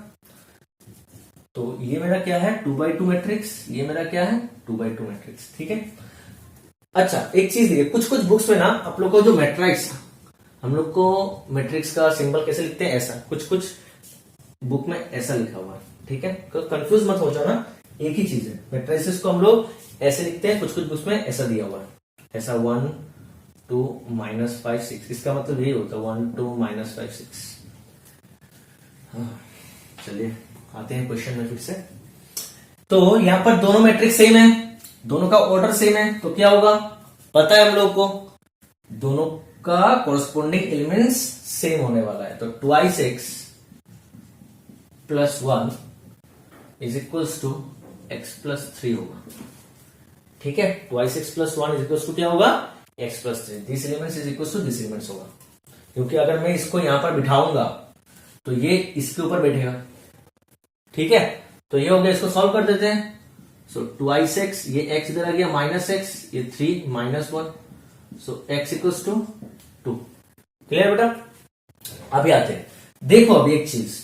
Speaker 1: तो ये मेरा क्या है 2x2 मैट्रिक्स, ये मेरा क्या है 2x2 मैट्रिक्स, ठीक है। अच्छा एक चीज देखिए, कुछ कुछ बुक्स में ना आप लोग को जो मैट्रिक्स, हम लोग को मैट्रिक्स का सिंबल कैसे लिखते हैं ऐसा, कुछ कुछ बुक में ऐसा लिखा हुआ है, ठीक है। कंफ्यूज मत हो जाना, एक ही चीज है। मैट्रिसेस को हम लोग ऐसे लिखते हैं, कुछ कुछ बुक्स में ऐसा दिया हुआ है, ऐसा 1 2 माइनस 5 6, इसका मतलब यही होता है 1 2 माइनस 5 6। चलिए आते हैं क्वेश्चन में फिर से। तो यहां पर दोनों मैट्रिक्स सेम है, दोनों का ऑर्डर सेम है, तो क्या होगा पता है हम लोग को, दोनों का कोरस्पोंडिंग एलिमेंट्स सेम होने वाला है। तो twice x plus 1 is equals to x plus 3 होगा, ठीक है। Twice x plus 1 is equals to क्या होगा x plus 3, this elements is equals to this elements होगा। क्योंकि अगर मैं इसको यहां पर बिठाऊंगा तो ये इसके ऊपर बैठेगा, ठीक है। तो ये हो गया, इसको सॉल्व कर देते हैं। सो ट्वाइस एक्स, ये एक्स इधर आ गया माइनस एक्स, ये 3 minus 1, so x equals to 2। Clear बेटा? अभी आते हैं, देखो अभी एक चीज,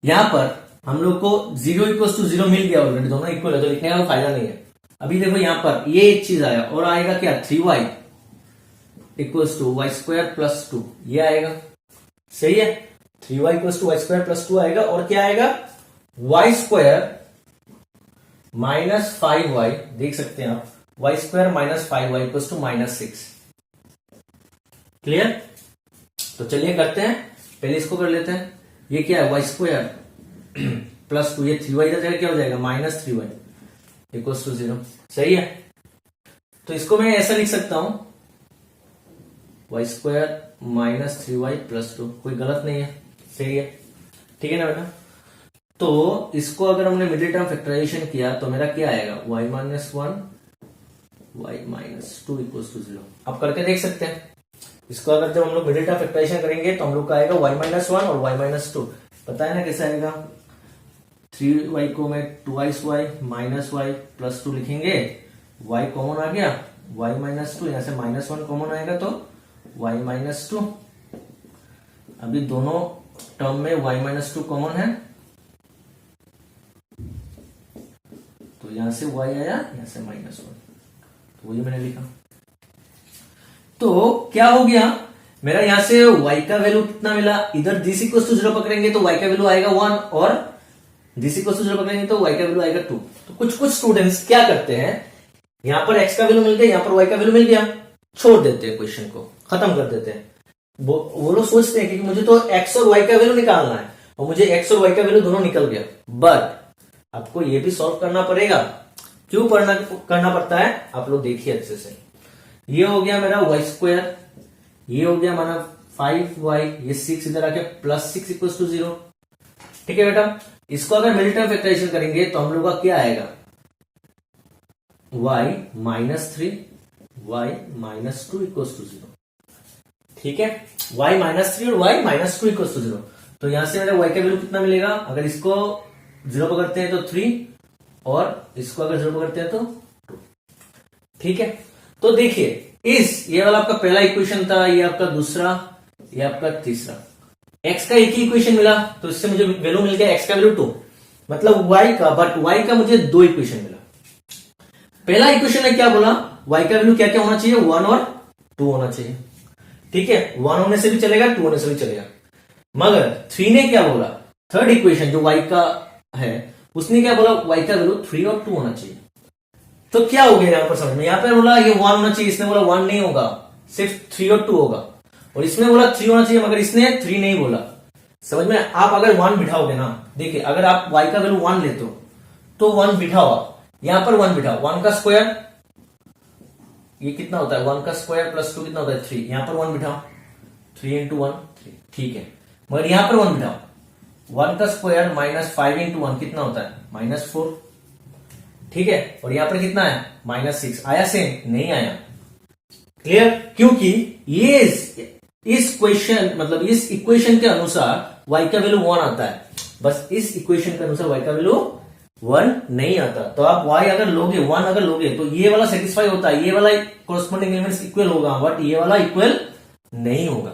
Speaker 1: यहां पर हम लोग को 0 इक्वल्स टू 0 मिल गया ऑलरेडी, दोनों इक्वल है तो लिखने का फायदा नहीं है। अभी देखो यहां पर ये एक चीज आया और आएगा क्या 3y equals to y square plus 2, ये आएगा, सही है। 3y equals to y square plus 2 आएगा, और क्या आएगा वाई स्क्वायर माइनस 5y, देख सकते हैं आप, y square minus 5y equals to minus 6। Clear? तो चलिए करते हैं, पहले इसको कर लेते हैं। ये क्या है वाई स्क्वायर प्लस 2, ये 3y इधर क्या हो जाएगा माइनस 3y इक्वल्स टू 0, सही है। तो इसको मैं ऐसा लिख सकता हूं Y square minus 3y plus 2, कोई गलत नहीं है, सही है, ठीक है ना बेटा। तो इसको अगर हमने मिडिल टर्म फैक्टराइजेशन किया तो मेरा क्या आएगा y minus 1 y minus 2 equals to 0। आप करके देख सकते हैं इसको, अगर जब हम लोग मिडिल टर्म फैक्टराइजेशन करेंगे तो हम लोग का आएगा y माइनस 1 और y माइनस 2, पता है ना कैसे आएगा। 3y को मैं 2y माइनस y प्लस 2 लिखेंगे, y कॉमन आ गया, y माइनस 2, यहां से माइनस 1 कॉमन आएगा तो y माइनस 2। अभी दोनों टर्म में y माइनस 2 कॉमन है, तो यहां से y आया, यहां से माइनस 1, तो वही मैंने लिखा। तो क्या हो गया मेरा, यहां से y का वैल्यू कितना मिला, इधर दिस इक्वल टू 0 पकड़ेंगे तो y का वैल्यू आएगा 1, और दिस इक्वल टू 0 पकड़ेंगे तो y का वैल्यू आएगा 2। तो कुछ कुछ स्टूडेंट्स क्या करते हैं, यहां पर x का वैल्यू मिल गया, यहां पर y का वैल्यू मिल गया, छोड़ देते हैं, क्वेश्चन को खत्म कर देते हैं। वो लोग सोचते हैं कि मुझे तो x और y का वैल्यू निकालना है, और मुझे x और y का वैल्यू दोनों निकल गया, बट आपको ये भी सॉल्व करना पड़ेगा। क्यों करना पड़ता है, आप लोग देखिए अच्छे से। ये हो गया मेरा वाई स्क्वायर, ये हो गया माना 5y, ये 6 इधर आके प्लस 6 इक्वल टू 0, ठीक है बेटा। इसको अगर मिडिल टर्म फैक्टराइजेशन करेंगे तो हम लोग का क्या आएगा y minus 3 y minus 2 equal to 0। ठीक है, y माइनस 3 और y माइनस 2 इक्वल टू 0। तो यहां से मेरा y का वैल्यू कितना मिलेगा, अगर इसको 0 पकड़ते हैं तो 3 और इसको अगर 0 पकड़ते हैं तो 2। ठीक है, तो देखिए ये वाला आपका पहला इक्वेशन था, ये आपका दूसरा, ये आपका तीसरा। x का एक ही इक्वेशन मिला तो इससे मुझे वैल्यू मिल गया x का वैल्यू 2, मतलब y का, बट y का मुझे 2 इक्वेशन मिला। पहला इक्वेशन में क्या बोला, y का वैल्यू क्या क्या होना चाहिए, 1 और 2 होना चाहिए। ठीक है, 1 होने से भी चलेगा, 2 होने से भी चलेगा। मगर 3 ने क्या बोला, थर्ड इक्वेशन जो y का है उसने क्या बोला, y का वैल्यू 3 और 2 होना चाहिए। तो क्या हो गया यहां पर समझ में, यहां पर बोला ये 1 होना चाहिए, इसने बोला 1 नहीं होगा, सिर्फ 3 और 2 होगा। और इसने बोला 3 होना चाहिए मगर इसने 3 नहीं बोला। समझ में, आप अगर 1 बिठाओगे ना, देखिए अगर आप y का वैल्यू 1 लेते हो तो 1 बिठाओ, आप यहां पर 1 बिठाओ, 1 का स्क्वायर ये कितना होता है, 1 का स्क्वायर प्लस 2 कितना होता है 3, यहां पर 1 बिठाओ, 3 इंटू 1 3। ठीक है, मगर यहां पर 1 बिठाओ, 1 का स्क्वायर माइनस 5 इंटू 1 कितना होता है माइनस 4। ठीक है, और यहां पर कितना है माइनस 6, आया सेम, नहीं आया। क्लियर, क्योंकि ये इस क्वेश्चन मतलब इस इक्वेशन के अनुसार y का वैल्यू 1 आता है, बस इस इक्वेशन के अनुसार y का वैल्यू 1 नहीं आता। तो आप y अगर लोगे 1 अगर लोगे तो ये वाला सेटिस्फाई होता है, ये वाला कोरस्पॉन्डिंग एलिमेंट्स इक्वल होगा, बट ये वाला इक्वल नहीं होगा।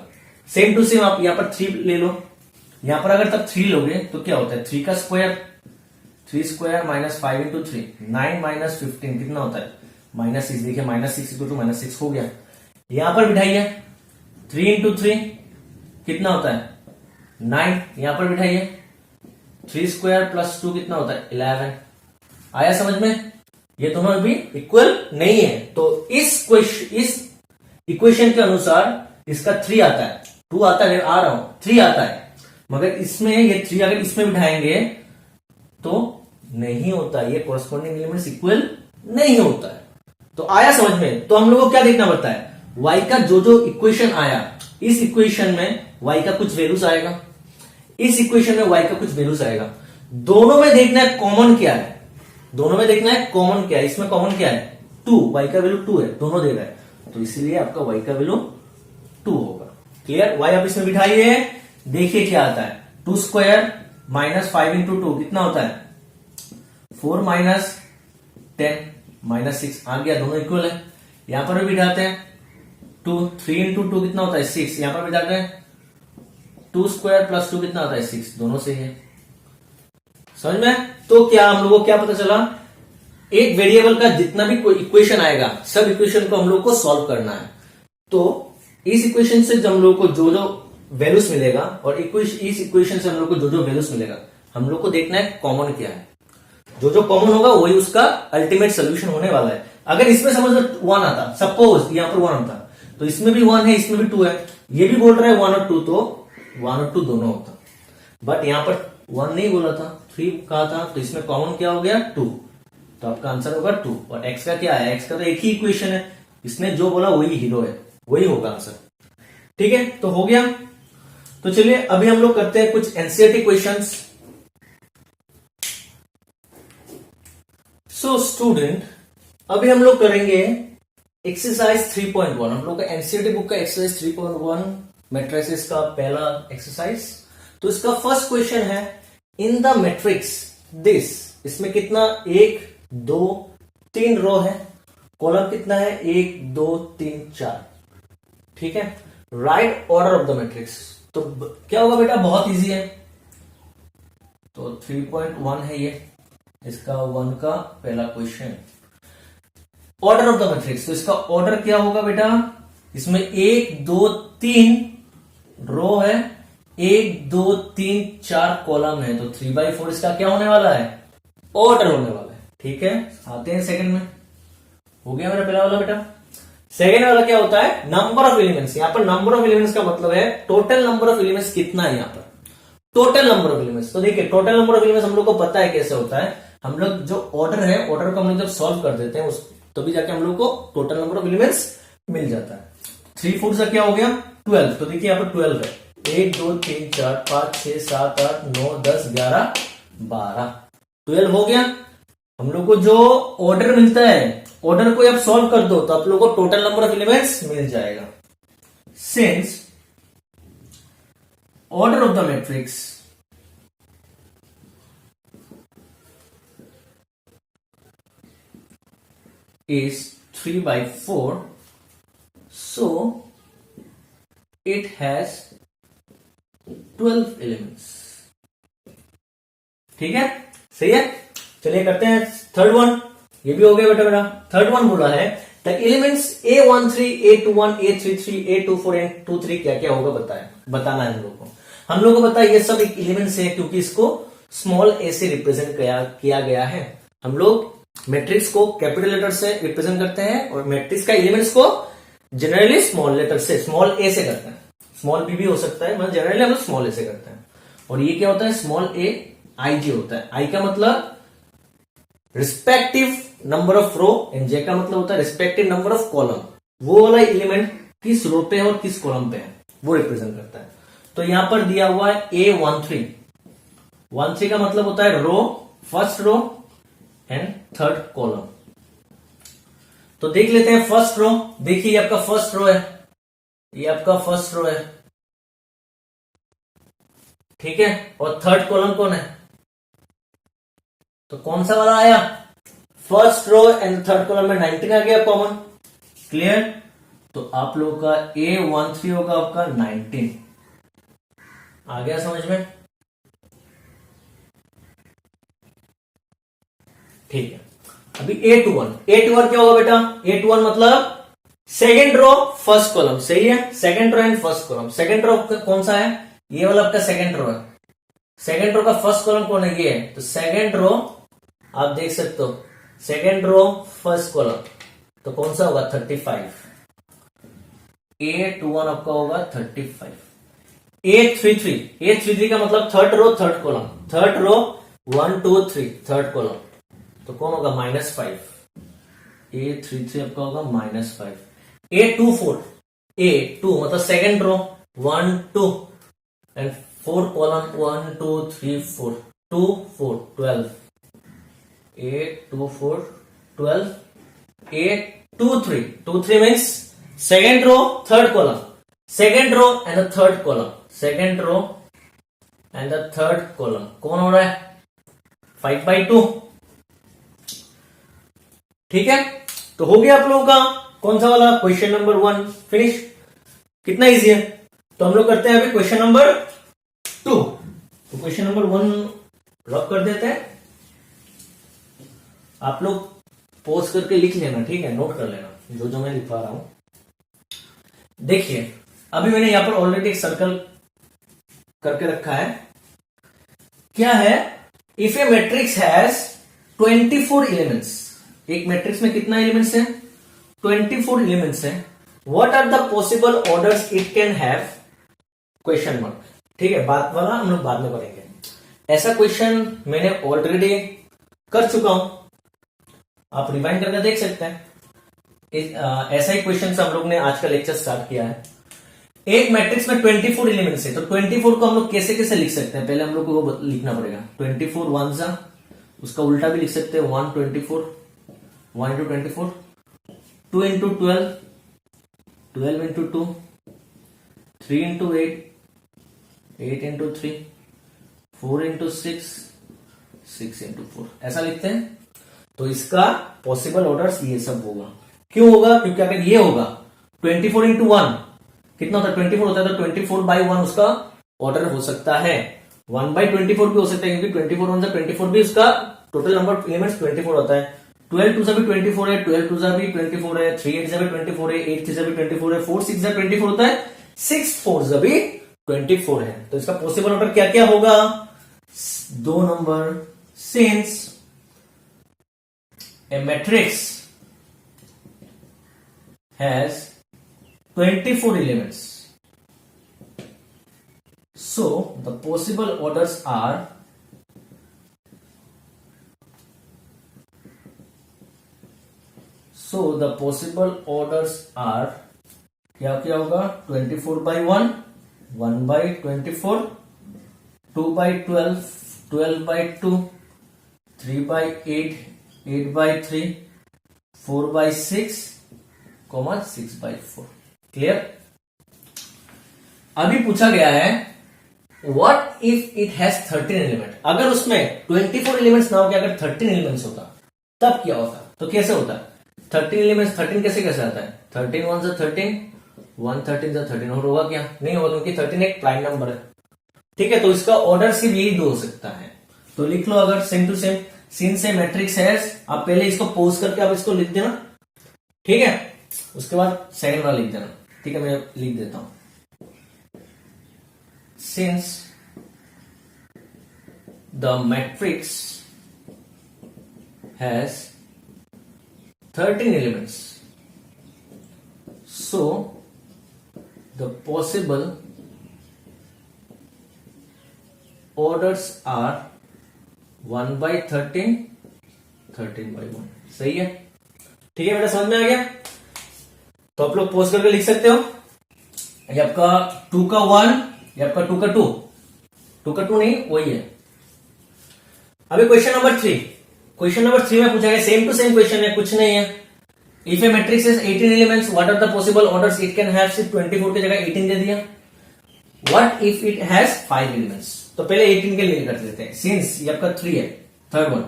Speaker 1: सेम टू सेम आप यहां पर 3 ले लो, यहां पर अगर तब 3 लोगे तो क्या होता है, 3 का square, 3 square minus 5 into 3 9 minus 15 कितना होता है माइनस 6। देखिए माइनस 6 इक्वल टू माइनस 6 हो गया। यहां पर बिठाइए 3 इंटू 3 कितना होता है 9, यहां पर बिठाइए 3 स्क्वायर प्लस 2 कितना होता है 11। आया समझ में, ये दोनों भी इक्वल नहीं है। तो इस इक्वेशन के अनुसार इसका 3 आता है, 2 आता है, आ रहा हूं 3 आता है, मगर इसमें ये 3 अगर इसमें बिठाएंगे तो नहीं होता, ये कोरस्पॉन्डिंग एलिमेंट्स इक्वल नहीं होता है। तो आया समझ में, तो हम लोग को क्या देखना पड़ता है, y का जो जो इक्वेशन आया, इस इक्वेशन में y का कुछ वैल्यूज आएगा, इस इक्वेशन में y का कुछ वैल्यूज आएगा। दोनों में देखना है कॉमन क्या है, दोनों में देखना है कॉमन क्या है। इसमें कॉमन क्या है 2, y का वैल्यू 2 है, दोनों दे रहा है, तो इसीलिए आपका y का वैल्यू 2 होगा। क्लियर, y आप इसमें बिठाइए, देखिए क्या आता है, 2 स्क्वायर माइनस 5 इंटू 2 कितना होता है 4 माइनस 10 माइनस 6 आ गया, दोनों इक्वल है। यहां पर भी बिठाते हैं 2, 3 इंटू 2 कितना होता है 6, यहां पर बिठाते हैं 2 स्क्वायर प्लस 2 कितना होता है 6, दोनों से है। समझ में, तो क्या हम लोगों को क्या पता चला, एक वेरिएबल का जितना भी कोई इक्वेशन आएगा सब इक्वेशन को हम लोग को सॉल्व करना है। तो इस इक्वेशन से हम लोग को जो जो वैल्यूज मिलेगा और इस इक्वेशन से हम लोग को जो जो वैल्यूज मिलेगा, हम लोग को देखना है कॉमन क्या है, जो जो कॉमन होगा वही उसका अल्टीमेट सोल्यूशन होने वाला है। अगर इसमें समझ लो 1 आता, सपोज यहां पर 1 आता, तो इसमें भी 1 है, इसमें भी 2 है, ये भी बोल रहा है 1 और 2, तो 1 और 2 दोनों होता। बट यहां पर 1 नहीं बोला था, 3 कहा था, तो इसमें कॉमन क्या हो गया 2, तो आपका आंसर होगा 2। और x का क्या है, x का तो एक ही इक्वेशन है, इसने जो बोला वही हीरो है, वही होगा आंसर। ठीक है, तो हो गया। तो चलिए अभी हम लोग करते हैं कुछ एनसीईआरटी क्वेश्चंस। सो स्टूडेंट, अभी हम लोग करेंगे एक्सरसाइज 3.1, हम लोग का एनसीईआरटी बुक का एक्सरसाइज 3.1 मैट्रिसेस का पहला एक्सरसाइज। तो इसका फर्स्ट क्वेश्चन है, इन द मैट्रिक्स दिस, इसमें कितना 1 2 3 रो है, कॉलम कितना है 1 2 3 4। ठीक है, right order of the matrix. तो क्या होगा बेटा, बहुत इजी है। तो 3.1 है ये, इसका 1 का पहला question, order of the matrix. तो इसका ऑर्डर क्या होगा बेटा, इसमें 1 2 3 रो है, 1 2 3 4 कॉलम है, तो 3/4 इसका क्या होने वाला है, ऑर्डर होने वाला है। ठीक है, आते हैं सेकंड में। हो गया मेरा पहला वाला बेटा। सेकंड वाला क्या होता है, नंबर ऑफ एलिमेंट्स। यहां पर नंबर ऑफ एलिमेंट्स का मतलब है टोटल नंबर ऑफ एलिमेंट्स कितना है, यहां पर टोटल नंबर ऑफ एलिमेंट्स। तो देखिए टोटल नंबर ऑफ एलिमेंट्स हम लोग को पता है कैसे होता है, हम लोग जो ऑर्डर है, ऑर्डर को हम लोग जब सॉल्व कर देते हैं तभी जाके हम लोग को टोटल नंबर ऑफ एलिमेंट्स मिल जाता है। 3 4 से क्या हो गया 12। तो देखिए यहां पर 12 है, 1 2 3 4 5 6 7 8 9 10 11 12, 12 हो गया। हम लोग को जो ऑर्डर मिलता है ऑर्डर को आप सॉल्व कर दो तो आप लोगों को टोटल नंबर ऑफ एलिमेंट्स मिल जाएगा। Since order of the matrix is 3/4, so it has 12 elements। ठीक है, सही है। चलिए करते हैं थर्ड वन। ये भी हो गया बेटा मेरा। थर्ड वन बोला है the elements A13, A21, A33, A24 and 23 क्या क्या होगा बताना है हम लोग को। हम लोग को पता है ये सब एक एलिमेंट्स है क्योंकि इसको स्मॉल ए से रिप्रेजेंट किया गया है। हम लोग मैट्रिक्स को कैपिटल लेटर से रिप्रेजेंट करते हैं और मैट्रिक्स का एलिमेंट्स को जनरली स्मॉल लेटर से, स्मॉल ए से करते हैं। स्मॉल बी भी हो सकता है, मतलब जनरली हम लोग स्मॉल ए से करते हैं। और ये क्या होता है, स्मॉल ए आई जी होता है। आई का मतलब respective number of row and j का मतलब होता है रिस्पेक्टिव नंबर ऑफ कॉलम। वो वाला एलिमेंट किस रो पे है और किस कॉलम पे है वो रिप्रेजेंट करता है। तो यहां पर दिया हुआ है A13। 13 का मतलब होता है row, first row and third column. तो देख लेते हैं फर्स्ट रो। देखिए ये आपका फर्स्ट रो है, ये आपका फर्स्ट रो है, ठीक है। और थर्ड कॉलम कौन है, तो कौन सा वाला आया, first row and third column में 19 आ गया कॉमन। क्लियर। तो आप लोगों का A13 होगा आपका 19। आ गया समझ में, ठीक है। अभी A21 क्या होगा बेटा, A21 मतलब सेकेंड रो फर्स्ट कॉलम, सही है। Second row and first column. Second row कौन सा है, ये वाला आपका सेकेंड रो है। सेकेंड रो का फर्स्ट कॉलम कौन है, ये है। तो सेकेंड रो आप देख सकते हो, सेकेंड रो फर्स्ट कॉलम, तो कौन सा होगा 35। A21 आपका होगा 35। A33 का मतलब third row third column, third row 1 2 3 third column, तो कौन होगा -5। A33 आपका होगा -5। A2 मतलब second row 1 2 and 4 column 1 2 3 4 2 4 12। A24 12। A23 means second row third column, second row and the third column, second row and the third column. कौन हो रहा है 5/2, ठीक है। तो हो गया आप लोगों का कौन सा वाला, क्वेश्चन नंबर 1 फिनिश। कितना इजी है। तो हम लोग करते हैं अभी क्वेश्चन नंबर 2। तो क्वेश्चन नंबर 1 रॉक कर देते हैं। आप लोग पॉज करके लिख लेना, ठीक है, नोट कर लेना जो जो मैं लिखवा रहा हूं। देखिए अभी मैंने यहां पर ऑलरेडी एक सर्कल करके रखा है। क्या है, if a matrix has 24 elements, एक मैट्रिक्स में कितना एलिमेंट्स है, 24 एलिमेंट्स है। What are the possible orders it can have, question mark, ठीक है। बात वाला हम लोग बाद में करेंगे। ऐसा क्वेश्चन मैंने ऑलरेडी कर चुका हूं, आप रिवाइंड करके देख सकते हैं। ऐसा ही क्वेश्चन हम लोग ने आज का लेक्चर स्टार्ट किया है। एक मैट्रिक्स में 24 एलिमेंट्स है, तो 24 को हम लोग कैसे कैसे लिख सकते हैं, पहले हम लोग को वो लिखना पड़ेगा। 24 1 जा, उसका उल्टा भी लिख सकते हैं 124, 1 into 24, 2 into 12, 12 into 2, 3 into 8, 8 into 3, 4 into 6, 6 into 4, ऐसा लिखते हैं। तो इसका पॉसिबल ऑर्डर्स ये सब होगा। क्यों होगा, क्योंकि अगर ये होगा 24 into 1 कितना होता है, 24 होता है, तो 24/1 उसका ऑर्डर हो सकता है। 1/24 भी हो सकता है, क्योंकि 24 1 24 भी उसका टोटल नंबर ऑफ एलिमेंट्स 24 होता है। 12 2 भी 24 है, 12 2 भी 24 है, 3 8 भी 24 है, 8 3 भी 24 है, 4 6 24 होता है, 6 4 भी 24 है। तो इसका पॉसिबल ऑर्डर क्या क्या होगा, 2 number. Since a matrix has 24 elements, so the possible orders are क्या क्या होगा, 24/1, 1/24, 2/12, 12/2, 3/8, 8/3, 4/6, 6/4। क्लियर। अभी पूछा गया है what if it has 13 element. अगर उसमें 24 एलिमेंट्स ना होकर अगर 13 एलिमेंट्स होता तब क्या होता। तो कैसे होता है 13 एलिमेंट्स, 13 कैसे आता है 13 1 13, 1 13 13 और होगा क्या, नहीं होगा क्योंकि 13 एक प्राइम नंबर है। ठीक है, तो इसका ऑर्डर सिर्फ यही दो हो सकता है। तो लिख लो अगर same to same since a matrix है, आप पहले इसको पोज करके आप इसको लिख देना, ठीक है, उसके बाद सेकंड वाला लिख देना। ठीक है, मैं लिख देता हूं since the matrix has 13 elements, so the possible orders are 1/13, 13/1। सही है, ठीक है बेटा, समझ में आ गया। तो आप लोग पोस्ट करके लिख सकते हो, ये आपका 2 का 1, ये आपका 2 का 2, 2 का 2 नहीं वही है। अभी क्वेश्चन नंबर 3, क्वेश्चन नंबर 3 में पूछा गया सेम टू सेम क्वेश्चन है, कुछ नहीं है। If a matrix is 18 elements, what are the possible orders it can have. सिर्फ 24 की जगह 18 दे दिया। What if it has 5 elements, तो पहले 18 के लिए कर देते हैं। सिंस ये आपका 3 है, third one.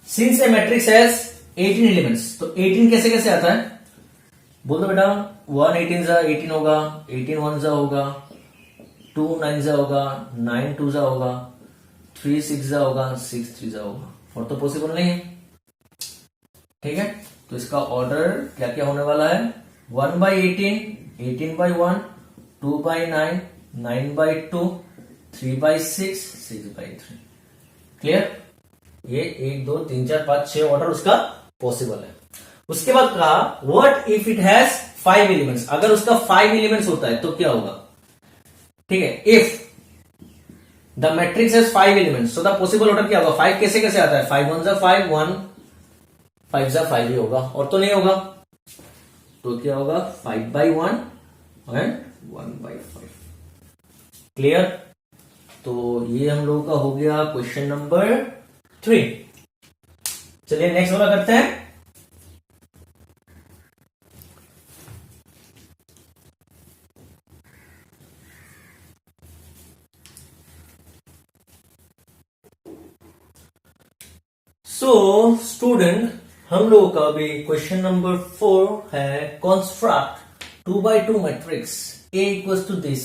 Speaker 1: Since a matrix has 18 elements, तो 18 कैसे कैसे आता है बोल दो बेटा। 1 18 जा 18 होगा, 18 1 जा होगा, 2 9 जा होगा, 9 2 जा होगा, 3 6 जा होगा, 6 3 जा होगा, और तो पॉसिबल नहीं है। ठीक है, तो इसका ऑर्डर क्या क्या होने वाला है 1/18, 18/1, 2/9, 9/2, 3/6, 6/3। क्लियर। ये 1 2 3 4 5 6 ऑर्डर उसका पॉसिबल है। उसके बाद कहा what if it has 5 elements. अगर उसका 5 एलिमेंट्स होता है तो क्या होगा। ठीक है, if the matrix has 5 elements, so the possible order क्या होगा। 5 कैसे कैसे आता है 5 1 जा 5, 1 5 जा 5 ही होगा, और तो नहीं होगा। तो क्या होगा 5/1 एंड 1/5। क्लियर। तो ये हम लोगों का हो गया क्वेश्चन नंबर 3। चलिए नेक्स्ट वाला करते हैं। सो स्टूडेंट, हम लोगों का भी क्वेश्चन नंबर 4 है construct 2x2 matrix A equals to this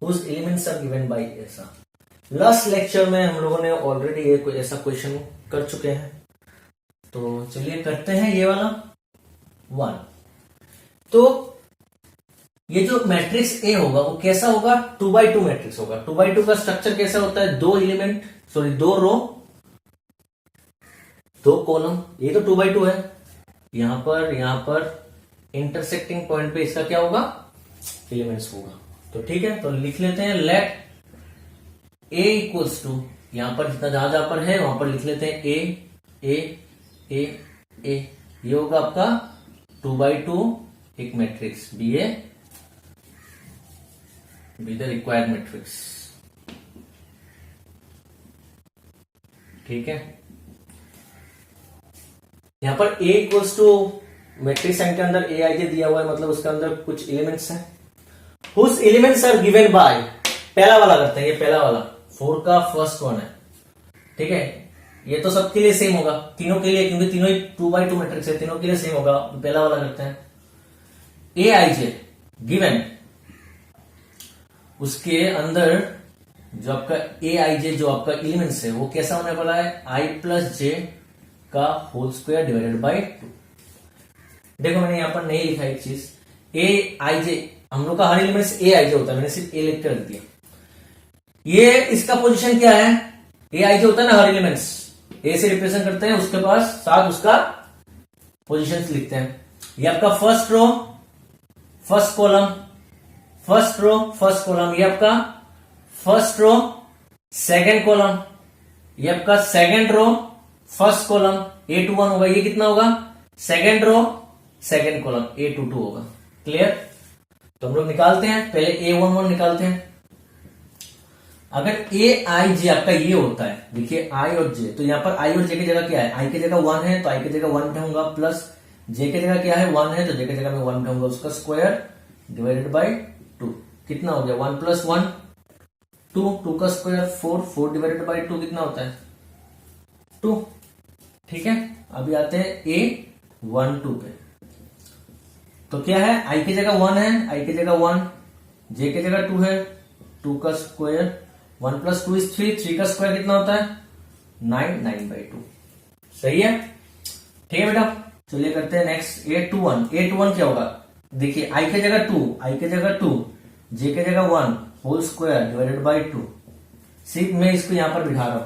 Speaker 1: whose elements are given by ऐसा। लास्ट लेक्चर में हम लोगों ने ऑलरेडी एक ऐसा क्वेश्चन कर चुके हैं, तो चलिए करते हैं ये वाला 1। तो ये जो मैट्रिक्स A होगा वो कैसा होगा 2x2 मैट्रिक्स होगा। 2x2 का स्ट्रक्चर कैसा होता है, 2 एलिमेंट सॉरी 2 रो 2 कॉलम। ये तो 2x2 है। यहां पर इंटरसेक्टिंग पॉइंट पे इसका क्या होगा एलिमेंट्स होगा। तो ठीक है, तो लिख लेते हैं लेट A इक्वल्स टू, यहां पर जितना जहां पर है वहां पर लिख लेते हैं A A A A। ये होगा आपका 2x2 एक matrix b a be the required matrix. ठीक है, यहां पर A इक्वल्स टू मैट्रिक्स के अंदर ए आई जे दिया हुआ है, मतलब उसके अंदर कुछ एलिमेंट्स हैं whose elements are given by। पहला वाला करते हैं, ये पहला वाला 4 का फर्स्ट वन है। ठीक है, ये तो सबके लिए सेम होगा, तीनों के लिए, क्योंकि तीनों ही 2x2 मैट्रिक्स है, तीनों के लिए सेम होगा। पहला वाला करते हैं ए आई जे गिवन, उसके अंदर जो आपका ए आई जे जो आपका एलिमेंट्स है वो कैसा होने वाला है आई प्लस जे का होल स्क्वायर डिवाइडेड बाई 2। देखो मैंने यहां पर नहीं लिखा एक चीज, ए आई जे हम लोग का हर एलिमेंट्स ए आई जे होता है, मैंने सिर्फ ए लिख कर दिया। ये इसका पोजीशन क्या है, ए आई जे होता है ना हर एलिमेंट्स ए से रिप्रेजेंट करते हैं, उसके पास साथ उसका पोजीशन लिखते हैं। ये आपका first row first column, first row first column, ये आपका फर्स्ट रो सेकेंड कॉलम, ये आपका second row first column A21 होगा। ये कितना होगा second row second column A22 होगा। क्लियर। तो हम लोग निकालते हैं, पहले A11 निकालते हैं। अगर ए आई जे आपका ये होता है, देखिए आई और जे, तो यहाँ पर आई और जे की जगह क्या है, आई की जगह 1 है तो आई की जगह 1 बिठाऊंगा, प्लस जे की जगह क्या है 1 है तो जे की जगह मैं 1 बिठाऊंगा, उसका स्क्वायर डिवाइडेड बाई 2, कितना हो गया 1 प्लस 1 2, 2 का स्क्वायर 4, 4 डिवाइडेड बाई 2 कितना होता है 2। ठीक है, अभी आते हैं ए 1 2 पे, तो क्या है आई की जगह 1 है, आई की जगह 1, जे की जगह 2 है, 2 का स्क्वायर 1 प्लस 2 इज 3, 3 का स्क्वायर कितना होता है 9, 9/2। सही है, ठीक है बेटा। चलिए करते हैं नेक्स्ट A21। A21 क्या होगा, देखिए आई की जगह 2, आई की जगह 2, जे की जगह 1 होल स्क्वायर डिवाइडेड बाई 2, सिर्फ मैं इसको यहां पर बिठा रहा हूं,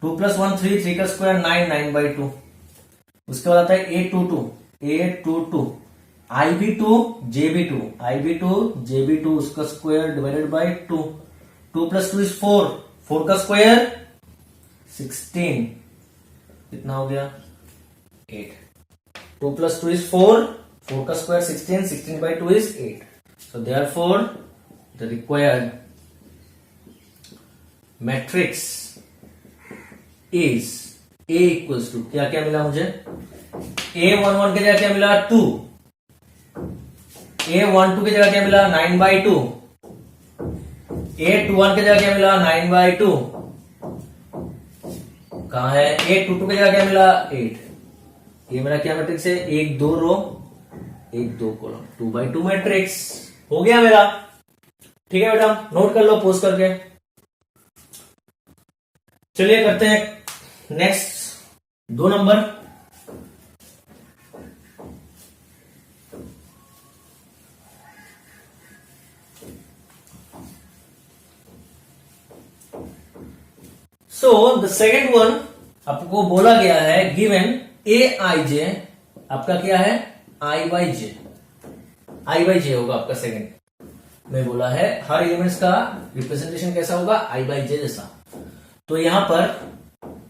Speaker 1: 2 प्लस 1 3, 3 का स्क्वायर 9, 9/2। उसके बाद आता है A22 IB2 JB2, IB2 JB2 उसका square divided by 2, 2 plus 2 is 4, 4 का स्क्वायर 16, कितना हो गया 8, 2 प्लस 2 इज 4, 4 का square 16, 16/2 is 8। So therefore the required matrix is A equals to, क्या क्या मिला मुझे, A11 की जगह क्या मिला 2, A12 की जगह क्या मिला 9/2, A21 की जगह क्या मिला 9/2, कहां है A22 की जगह क्या मिला 8। ये मेरा क्या मैट्रिक्स है, 1 2 रो 1 2 कॉलम, 2/2 मैट्रिक्स हो गया मेरा। ठीक है बेटा, नोट कर लो पोस्ट करके। चलिए करते हैं next 2 number. So the second one आपको बोला गया है गिवन AIJ आपका क्या है I/J, I/J होगा आपका सेकंड में बोला है, हर एलिमेंट्स का रिप्रेजेंटेशन कैसा होगा I/J जैसा। तो यहां पर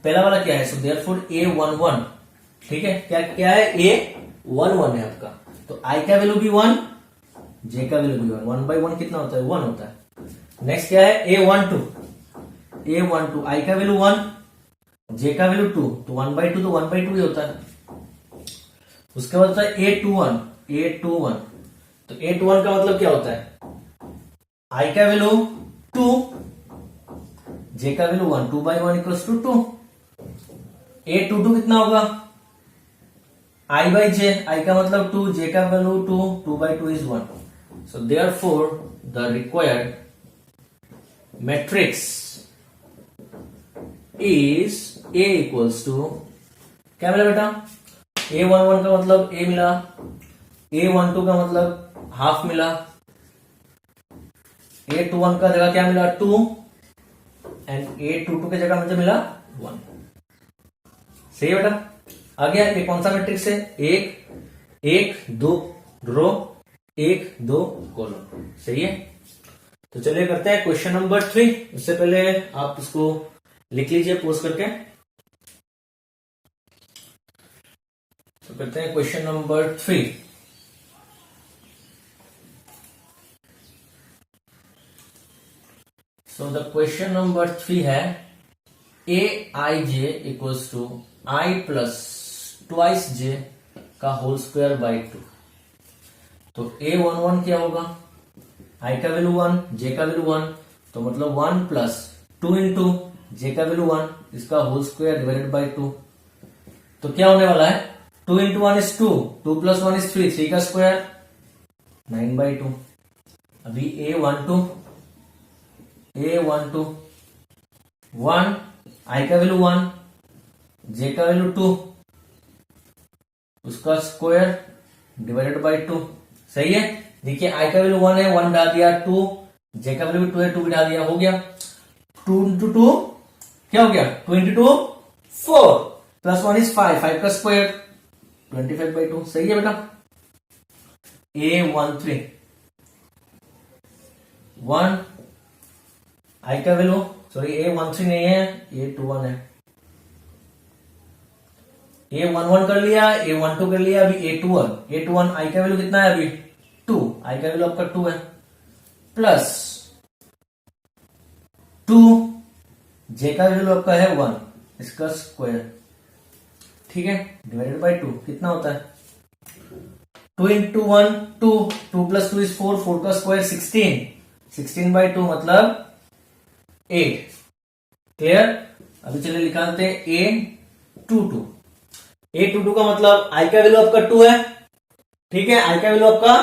Speaker 1: पहला वाला क्या है, सो देयरफॉर A11, ठीक है, क्या क्या है A11 है आपका, तो I का वैल्यू भी 1, J का वैल्यू भी 1, 1/1 कितना होता है 1 होता है। नेक्स्ट क्या है A12, I का वैल्यू 1, J का वैल्यू 2, तो 1/2 तो 1/2 ही होता है। उसके बाद होता है A21, तो A21 का मतलब क्या होता है, I का वैल्यू 2, J का वैल्यू 1, 2/1 इक्वल्स टू 2। A22 कितना होगा I/J, I का मतलब 2, J का value 2, 2/2 is 1। So therefore the required matrix is A equals to, क्या मिला बेटा, A11 का मतलब A मिला, A12 का मतलब हाफ मिला, A21 का जगह क्या मिला 2, एंड A22 की जगह मुझे मिला 1। सही है बेटा, आ गया। ये कौन सा मैट्रिक्स है, 1 2 रो 1 2 कॉलम। सही है, तो चलिए करते हैं क्वेश्चन नंबर 3। उससे पहले आप इसको लिख लीजिए पोस्ट करके। तो करते हैं question number 3। So the question number 3 है AIJ equals to I plus twice J का होल स्क्वायर बाई 2। तो A11 क्या होगा, I का वैल्यू 1, J का वैल्यू 1, तो मतलब 1 प्लस 2 इंटू J का वैल्यू 1, इसका होल स्क्वायर डिवाइडेड बाई 2। तो क्या होने वाला है, 2 इंटू 1 इज 2, 2 प्लस 1 इज 3, 3 का स्क्वायर 9/2। अभी A12 1, I का वैल्यू 1, J का वैल्यू 2, उसका स्क्वायर डिवाइडेड बाई 2। सही है, देखिए I का वैल्यू 1 है, 1 डाल दिया, 2, J का वैल्यू 2 है, 2 भी डाल दिया, हो गया 2 इंटू 2 क्या हो गया 2 इंटू 2 4, प्लस 1 इज 5, 5 का स्क्वायर 25/2। सही है बेटा। A13 1, I का वैल्यू, सॉरी A13 नहीं है, A21 है। A11 कर लिया, A12 कर लिया, अभी A21 I का वैल्यू कितना है, अभी 2, I का वैल्यू आपका 2 है, प्लस 2, जे का वैल्यू आपका है 1, इसका स्क्वायर, ठीक है, डिवाइडेड बाय 2 कितना होता है 2 इंटू 1 2, 2 प्लस 2 इज 4, 4 का स्क्वायर 16, 16 बाय 2 मतलब 8। क्लियर। अभी चलिए निकालते हैं A22। A22 का मतलब I का वैल्यू आपका 2 है, ठीक है, I का वैल्यू आपका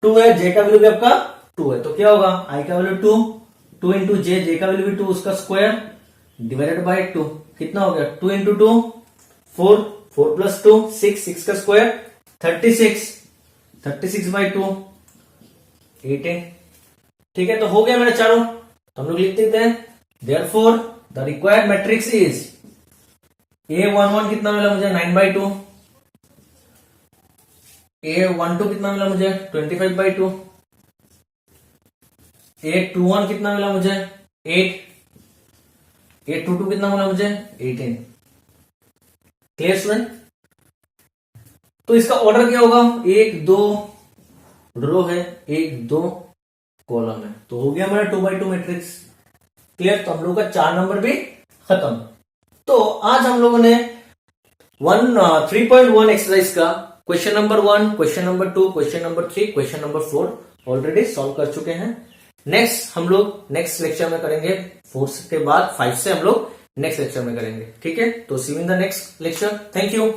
Speaker 1: 2 है, J का वैल्यू भी आपका 2 है, तो क्या होगा I का वैल्यू 2, 2 इंटू J का वैल्यू भी 2, उसका स्क्वायर डिवाइडेड बाय 2 कितना हो गया 2 इंटू 2 4, 4 प्लस 2 6, 6 का स्क्वायर 36, 36 बाई 2 18। ठीक है, तो हो गया मेरे चारों, तो हम लोग लिख देते हैं therefore the required matrix is A11 कितना मिला मुझे 9/2, A12 कितना मिला मुझे 25/2, A21 कितना मिला मुझे 8, A22 कितना मिला मुझे 18। Clear student. तो इसका ऑर्डर क्या होगा 1 2 रो है, 1 2 कॉलम है, तो हो गया मेरा 2x2 मैट्रिक्स। क्लियर। तो हम लोग का 4 नंबर भी खत्म। तो आज हम लोगों ने 3.1 एक्सरसाइज का question number 1, question number 2, question number 3, question number 4 already solve कर चुके हैं। नेक्स्ट हम लोग नेक्स्ट लेक्चर में करेंगे, 4 के बाद 5 से हम लोग नेक्स्ट लेक्चर में करेंगे। ठीक है, तो see you in the next lecture. Thank you.